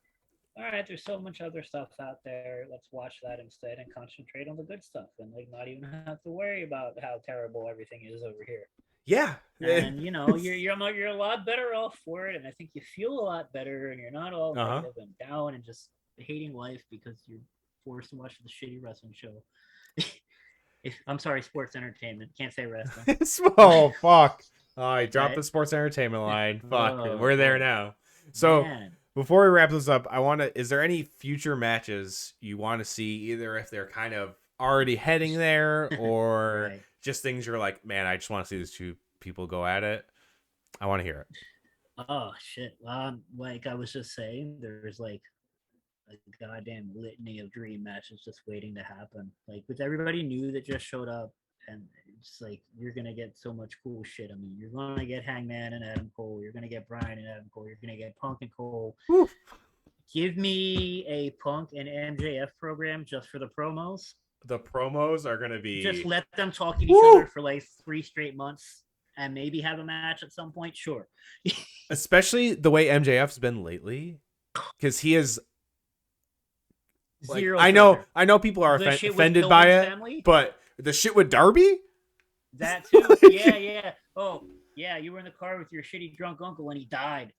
all right, there's so much other stuff out there. Let's watch that instead and concentrate on the good stuff and like not even have to worry about how terrible everything is over here. Yeah. And you know, you're a lot better off for it, and I think you feel a lot better, and you're not all negative and down and just hating life because you're forced to watch the shitty wrestling show. I'm sorry, sports entertainment. Can't say wrestling. Oh fuck! Oh, I dropped the sports entertainment line. Fuck, we're there now. So. Man. Before we wrap this up, is there any future matches you want to see, either if they're kind of already heading there or just things you're like, man, I just want to see these two people go at it? I want to hear it. Oh, shit. Like I was just saying, there's like a goddamn litany of dream matches just waiting to happen. Like, with everybody new that just showed up, and it's like, you're going to get so much cool shit. I mean, you're going to get Hangman and Adam Cole. You're going to get Bryan and Adam Cole. You're going to get Punk and Cole. Oof. Give me a Punk and MJF program just for the promos. The promos are going to be... Just let them talk to each other for like 3 straight months and maybe have a match at some point. Sure. Especially the way MJF's been lately. Because he is... Like, I know people are offended by it, family? But... The shit with Darby? That too. Yeah. Oh, yeah, you were in the car with your shitty drunk uncle and he died.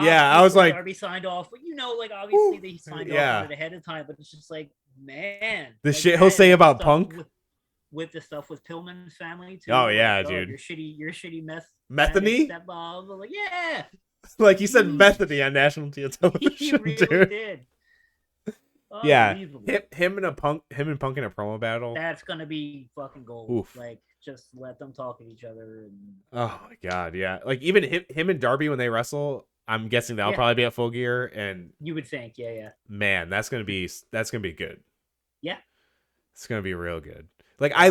Yeah, I was like... Darby signed off. But you know, like, obviously they signed off ahead of time, but it's just like, man. The shit he'll say about Punk? With the stuff with Pillman's family too. Oh, yeah, like, dude. Your shitty Methany? Stepmom. Like, yeah. Like he said Methany on national television, he really did. Yeah, him and Punk in a promo battle. That's gonna be fucking gold. Oof. Like, just let them talk at each other. And... Oh my god, yeah. Like even him and Darby when they wrestle, I'm guessing that'll probably be at Full Gear. And you would think, yeah. Man, that's gonna be good. Yeah, it's gonna be real good. Like I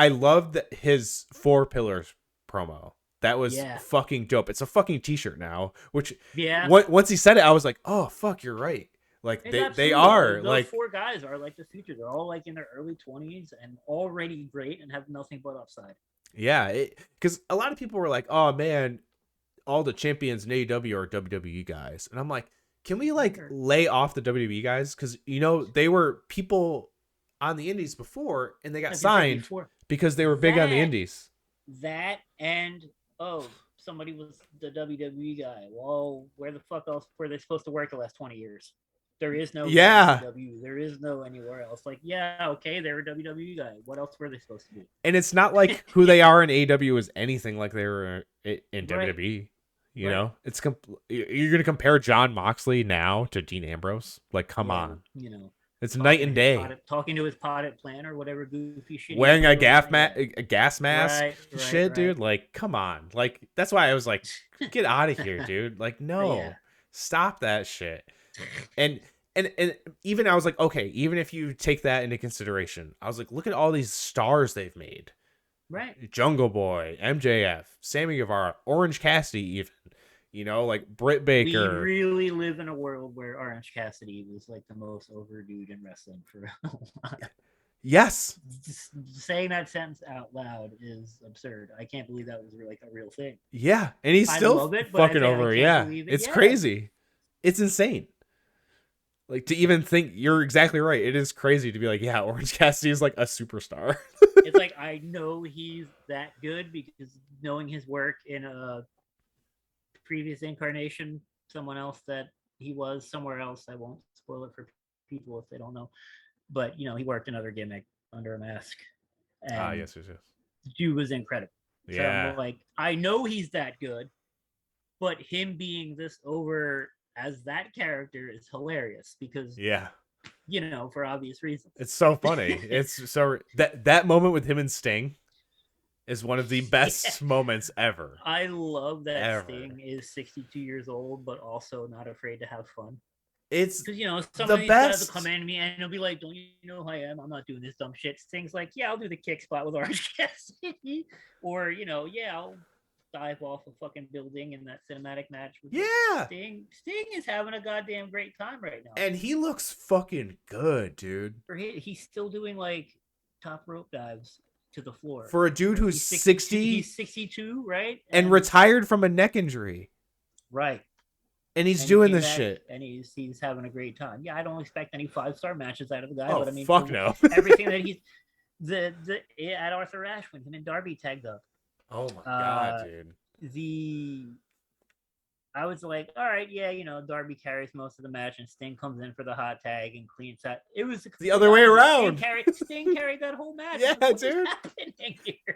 love his 4 Pillars promo. That was fucking dope. It's a fucking t-shirt now. Which once he said it, I was like, oh fuck, you're right. Like they are. Those like 4 guys are like the future. They're all like in their early 20s and already great and have nothing but upside. Yeah, because a lot of people were like, "Oh man, all the champions in AEW are WWE guys," and I'm like, "Can we like lay off the WWE guys? Because you know they were people on the Indies before, and they got signed because they were big on the Indies." That and somebody was the WWE guy. Well, where the fuck else were they supposed to work the last 20 years? There is no WWE. There is no anywhere else. Like, okay, they're a WWE guy. What else were they supposed to do? And it's not like who they are in AEW is anything like they were in WWE. You know, it's you're gonna compare John Moxley now to Dean Ambrose? Like, come on. You know, it's night and day. Talking to his potted plan or whatever goofy shit. Wearing a gas mask, shit, dude. Like, come on. Like, that's why I was like, get out of here, dude. Like, no, stop that shit. And even I was like, okay, even if you take that into consideration, I was like, look at all these stars they've made. Right. Jungle Boy, MJF, Sammy Guevara, Orange Cassidy, even. You know, like Britt We Baker. really live in a world where Orange Cassidy was like the most over dude in wrestling for a while. Yes. Just saying that sentence out loud is absurd. I can't believe that was like a real thing. Yeah, and he's still fucking over. Yeah, it's crazy. It's insane. Like, to even think, you're exactly right. It is crazy to be like, yeah, Orange Cassidy is like a superstar. It's like, I know he's that good because knowing his work in a previous incarnation, someone else that he was somewhere else. I won't spoil it for people if they don't know. But, he worked another gimmick under a mask. And Yes. the dude was incredible. Yeah. So I'm like, I know he's that good, but him being this over as that character is hilarious because, for obvious reasons. It's so funny. It's so that moment with him and Sting is one of the best moments ever. I love that Sting is 62 years old, but also not afraid to have fun. It's because some of these guys will come in to me and they'll be like, "Don't you know who I am? I'm not doing this dumb shit." Sting's like, "Yeah, I'll do the kick spot with Orange Cassidy," or I'll dive off a fucking building in that cinematic match. With Sting. Sting is having a goddamn great time right now, and he looks fucking good, dude. He's still doing like top rope dives to the floor for a dude who's 60. He's 62, right? And retired from a neck injury, right? And he's doing this shit, and he's having a great time. Yeah, I don't expect any 5-star matches out of the guy, but I mean, fuck no. Everything that he's at Arthur Ashe when him and Darby tagged up. Oh my god, dude. I was like, all right, yeah, Darby carries most of the match, and Sting comes in for the hot tag and cleans that. It was the other way around. Sting carried that whole match. Yeah, dude.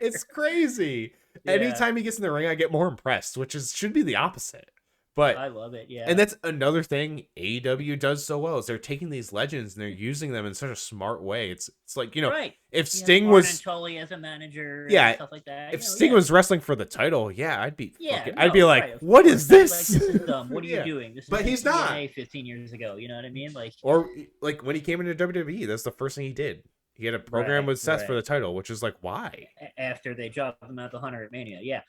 It's crazy. Yeah. Anytime he gets in the ring, I get more impressed, which should be the opposite. But I love it, yeah. And that's another thing AEW does so well is they're taking these legends and they're using them in such a smart way. It's like, right. If Sting was Tully as a manager, and stuff like that. If Sting was wrestling for the title, I'd be like, right, what is this? Like, this is dumb. What are you doing? This is but he's not. 15 years ago, you know what I mean? Like, or like when he came into WWE, that's the first thing he did. He had a program with Seth for the title, which is like, why? After they dropped him out the Hunter at Mania, yeah.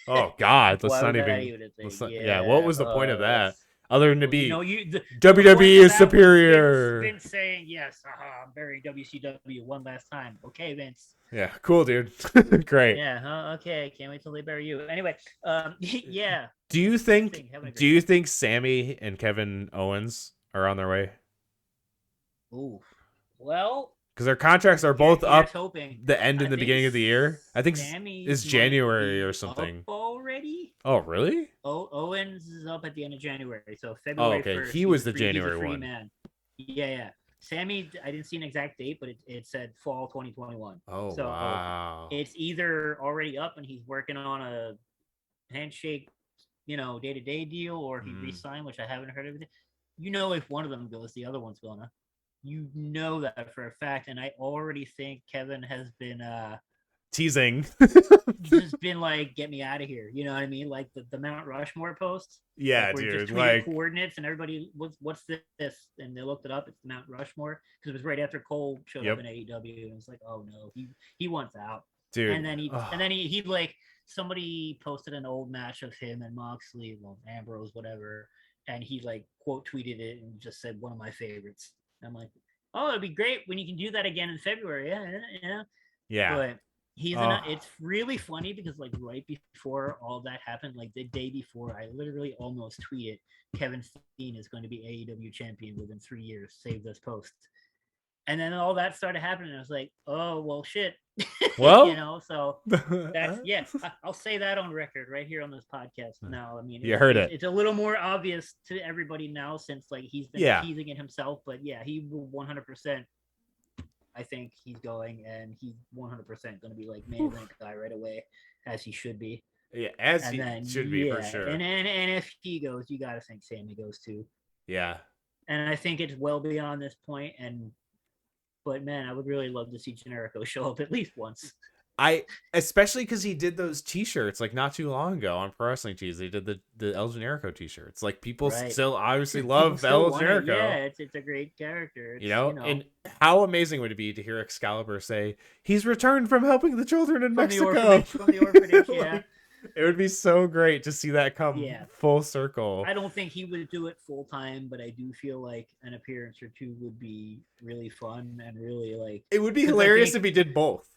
Oh God, let's not even. What was the point of that? Other than to be WWE is superior. Vince saying yes, I'm burying WCW one last time. Okay, Vince. Yeah, cool, dude. Great. Yeah. Okay. Can't wait till they bury you. Anyway, yeah. Do you think Sammy and Kevin Owens are on their way? Ooh. Well, because their contracts are both up hoping. The end in the beginning of the year. I think it's January or something. Already? Oh, really? Owens is up at the end of January, so February 1st. He was the January one. Man. Yeah. Sammy, I didn't see an exact date, but it said fall 2021. Oh, so wow. It's either already up and he's working on a handshake, day-to-day deal, or he re-signed, which I haven't heard of. If one of them goes, the other one's gonna. You know that for a fact, and I already think Kevin has been teasing. Just been like, get me out of here. You know what I mean? Like the Mount Rushmore post. Yeah, like, dude. Just like coordinates, and everybody, what's this? And they looked it up. It's Mount Rushmore because it was right after Cole showed up in AEW, and it's like, oh no, he wants out, dude. And then he like somebody posted an old match of him and Moxley, Ambrose, whatever, and he like quote tweeted it and just said one of my favorites. I'm like, oh, it'd be great when you can do that again in February. Yeah. But it's really funny because like right before all that happened, like the day before, I literally almost tweeted Kevin Steen is going to be AEW champion within 3 years. Save this post. And then all that started happening. I was like, oh, well, shit. Well, so that's, I'll say that on record right here on this podcast now. I mean, you heard it. It's a little more obvious to everybody now since like he's been teasing it himself. But yeah, he will 100%. I think he's going, and he's 100% going to be like main event guy right away, as he should be. Yeah, he should be for sure. And if he goes, you got to think Sammy goes too. Yeah. And I think it's well beyond this point. But man, I would really love to see Generico show up at least once. Especially because he did those T-shirts like not too long ago on Pro Wrestling Tees. They did the El Generico T-shirts. Like people Right. still obviously People love still El want it. Generico. Yeah, it's a great character. It's, you know, And how amazing would it be to hear Excalibur say he's returned from helping the children in Mexico? From the orphanage, yeah. Like, it would be so great to see that come full circle. I don't think he would do it full time, but I do feel like an appearance or two would be really fun and really like. It would be hilarious if he did both.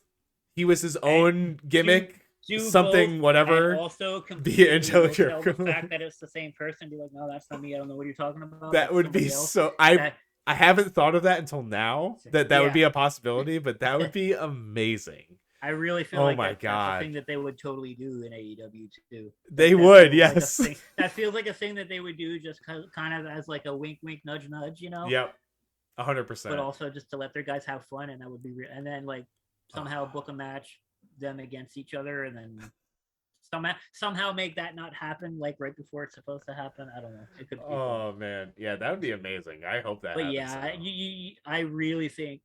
He was his own gimmick, something, whatever. And also be Angelic tell the fact that it's the same person. Be like, no, that's not me. I don't know what you're talking about. That would be so. I haven't thought of that until now. That would be a possibility, but that would be amazing. I really feel like that's a thing that they would totally do in AEW too. They would, yes. Like that feels like a thing that they would do just kind of as like a wink, wink, nudge, nudge. You know? Yep, 100%. But also just to let their guys have fun, and that would be and then like somehow book a match them against each other, and then somehow make that not happen like right before it's supposed to happen. I don't know. It could be fun. Man, yeah, that would be amazing. I hope that. But I really think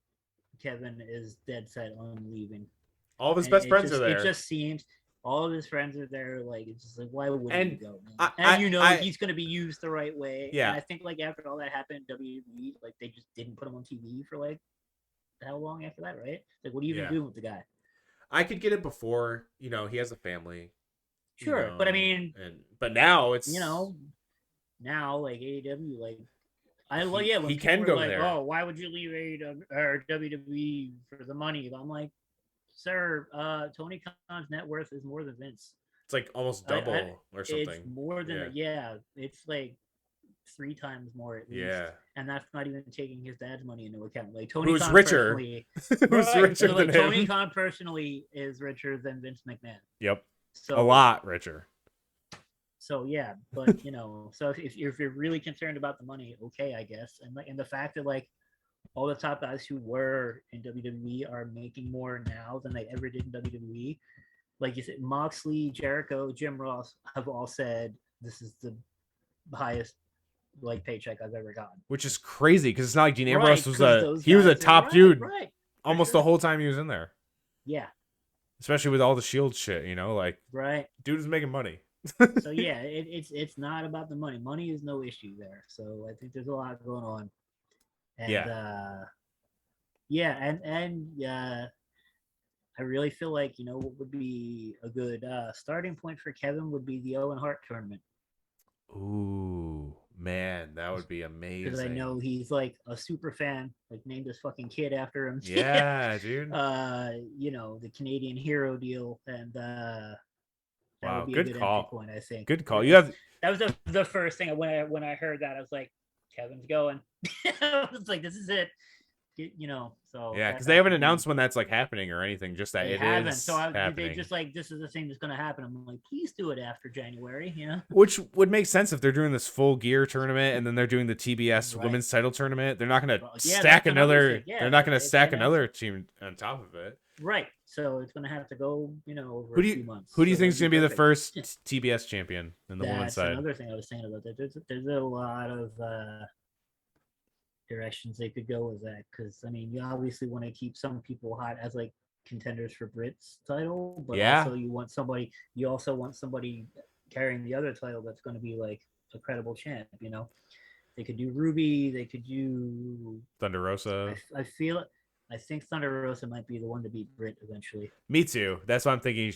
Kevin is dead set on leaving. All of his best friends are there. It just seems all of his friends are there. Like it's just like, why wouldn't he go? Man? He's going to be used the right way. Yeah. And I think like after all that happened, WWE like they just didn't put him on TV for like how long after that, right? Like, what are you even doing with the guy? I could get it before. He has a family. Sure, but I mean, but now it's now like AEW like. When he can go like, there. Oh, why would you leave AEW or WWE for the money? I'm like, sir, Tony Khan's net worth is more than Vince. It's like almost double or something. It's more than it's like 3 times more at least. Yeah, and that's not even taking his dad's money into account. Like Tony Who's Khan richer? Who's richer than him? Tony Khan personally is richer than Vince McMahon. Yep, so a lot richer. So yeah, but so if you're really concerned about the money, okay, I guess, and the fact that like all the top guys who were in WWE are making more now than they ever did in WWE. Like you said, Moxley, Jericho, Jim Ross have all said this is the highest like paycheck I've ever gotten. Which is crazy because it's not like Dean Ambrose was a top dude almost the whole time he was in there. Yeah. Especially with all the Shield shit, like dude is making money. So yeah, it's not about the money. Money is no issue there. So I think there's a lot going on. And I really feel like what would be a good starting point for Kevin would be the Owen Hart tournament. Ooh, man, that would be amazing. Because I know he's like a super fan, like named his fucking kid after him. Yeah, dude. The Canadian hero deal, and that would be good a good call. Point, I think. Good call. That was the first thing when I heard that I was like, Kevin's going. I was like, this is it. So yeah, because they haven't announced when that's like happening or anything. Just that it is happening. They just like this is the thing that's going to happen. I'm like, please do it after January. Which would make sense if they're doing this full gear tournament and then they're doing the TBS women's title tournament. They're not going to stack another. They're not going to stack another team on top of it. Right. So it's going to have to go. Over a few months. Who do you think is going to be the first TBS champion in the women's side? That's another thing I was saying about that. There's a lot of directions they could go with that, because I mean you obviously want to keep some people hot as like contenders for Brit's title, but also you also want somebody carrying the other title that's going to be like a credible champ. They could do Ruby, they could do Thunder Rosa. I think Thunder Rosa might be the one to beat Britt eventually. Me too. That's what I'm thinking.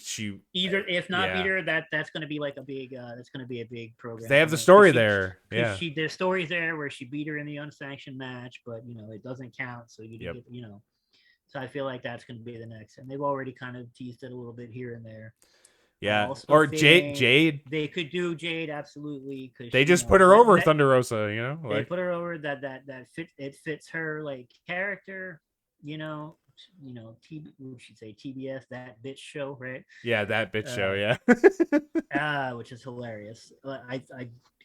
If not beat her, that's going to be like a big. That's going to be a big program. They have the story there. Yeah, there's stories there where she beat her in the unsanctioned match, but it doesn't count. So you get, So I feel like that's going to be the next, and they've already kind of teased it a little bit here and there. Yeah, or Jade. They could do Jade absolutely, because they just put her over Thunder Rosa. They put her over that fits her like character. We should say TBS, that bitch show, right? Yeah, that bitch show, yeah. Which is hilarious.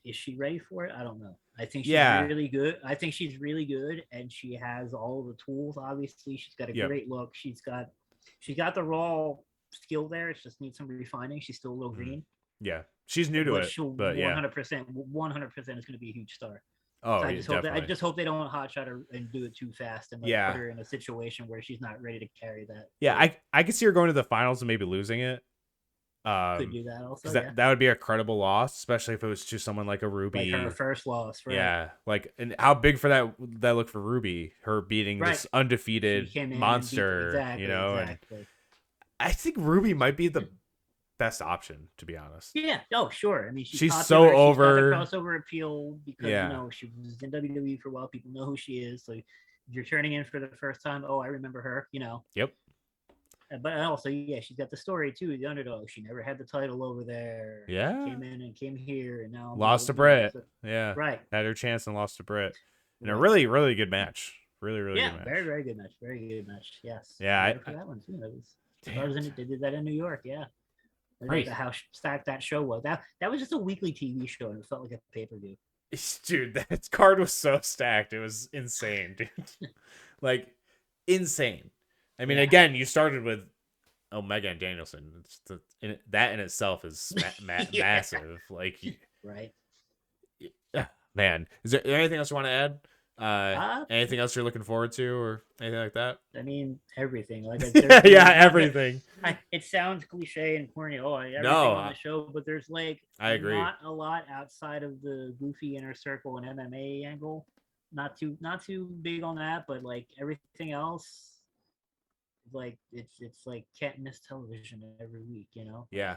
Is she ready for it? I don't know. I think she's really good. I think she's really good, and she has all the tools. Obviously, she's got a great look. She's got the raw skill there. It just needs some refining. She's still a little green. Yeah, she's new to it, but 100% is going to be a huge star. Oh, So definitely. I just hope they don't hotshot her and do it too fast and like put her in a situation where she's not ready to carry that. Yeah, I could see her going to the finals and maybe losing it. Could do that also. Because that would be a credible loss, especially if it was to someone like a Ruby. Like her first loss, right? Yeah, like, and how big for that look for Ruby, her beating this undefeated monster, exactly. And I think Ruby might be the best option, to be honest. Yeah. Oh, sure. I mean, she's so over. She's got the crossover appeal because she was in WWE for a while. People know who she is. So if you're turning in for the first time, I remember her. Yep. But also, she's got the story too. The underdog. She never had the title over there. Yeah. She came in and came here, and now lost to Britt. Yeah. Right. Had her chance and lost to Britt. And a really, really good match. Really good match. Very, very good match. Very good match. Yes. Yeah. For that one too. They did that in New York. Yeah. Right. How stacked that show was. That was just a weekly TV show, and it felt like a pay-per-view. Dude, that card was so stacked. It was insane, dude. Like, insane. I mean, again, you started with Omega and Danielson. That in itself is massive. Like, right. Man, is there anything else you want to add? Anything else you're looking forward to, or anything like that? I mean, everything. Like, everything. It sounds cliche and corny. Everything on the show, but there's I agree. Not a lot outside of the goofy inner circle and MMA angle. Not too big on that, but like everything else. Like it's like can't miss television every week, Yeah,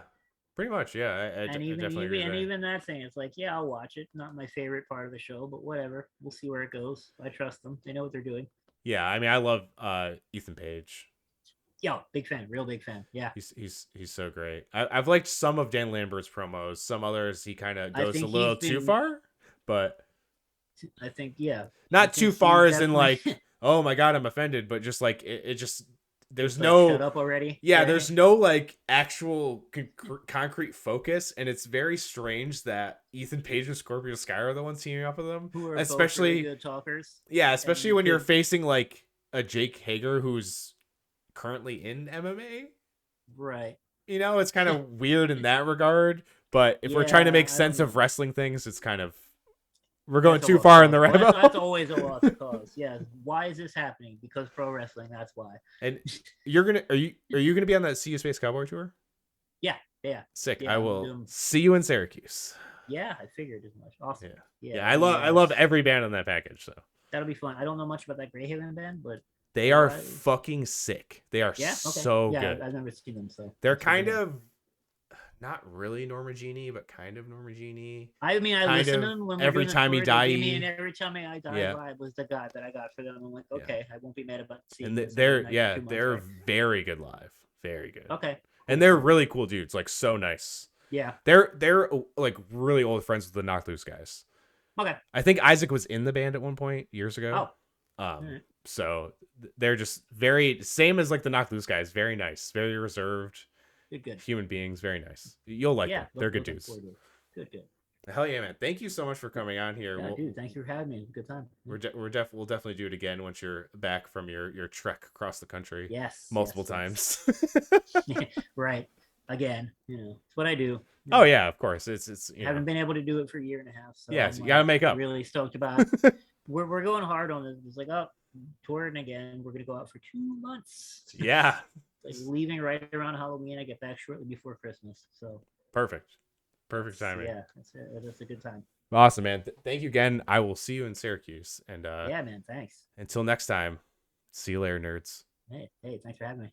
pretty much. Yeah, I even that thing, it's like, I'll watch it. Not my favorite part of the show, but whatever. We'll see where it goes. I trust them. They know what they're doing. Yeah, I mean, I love Ethan Page. Yeah, big fan, real big fan. Yeah, he's so great. I've liked some of Dan Lambert's promos. Some others he kind of goes a little too far, but I think not too far as in like, oh my god, I'm offended, but just like it just. There's no shut up already. Yeah, there's no like actual concrete focus, and it's very strange that Ethan Page and Scorpio Sky are the ones teaming up with them. Who are especially both really good talkers. Yeah, especially when you're facing like a Jake Hager who's currently in MMA. Right. It's kind of weird in that regard, but if we're trying to make sense of wrestling things, it's kind of we're going too far in the rabbit hole. That's always a lost cause. Yeah. Why is this happening? Because pro wrestling. That's why. And are you gonna be on that See You Space Cowboy tour? Yeah. Sick. Yeah, I will see you in Syracuse. Yeah, I figured as much. Awesome. Yeah. I love every band on that package. So that'll be fun. I don't know much about that Greyhaven band, but they are fucking sick. They are so good. I've never seen them, so they're kind of. Not really Norma Jeannie, but kind of Norma Jeannie. I mean, I listen to them when every time he died. And every time I die, vibe was the guy that I got for them. I'm like, okay, I won't be mad about seeing. And they're very good live, very good. Okay, and they're really cool dudes, like so nice. Yeah, they're like really old friends with the Knocked Loose guys. Okay, I think Isaac was in the band at one point years ago. Right. So they're just very same as like the Knocked Loose guys, very nice, very reserved. Good. Human beings, very nice. You'll like them. They're good dudes. Good. Hell yeah, man! Thank you so much for coming on here. Yeah, dude, thank you for having me. It was a good time. We'll definitely do it again once you're back from your trek across the country. Yes, multiple times. Right. Again, it's what I do. Oh yeah, of course. It's haven't been able to do it for a year and a half. So you gotta make up. Really stoked about it. We're going hard on it. It's like touring again. We're gonna go out for 2 months. Yeah. Like leaving right around Halloween. I get back shortly before Christmas. So perfect timing. Yeah, that's a good time. Awesome, man. Thank you again. I will see you in Syracuse. And yeah, man. Thanks. Until next time. See you later, nerds. Hey, thanks for having me.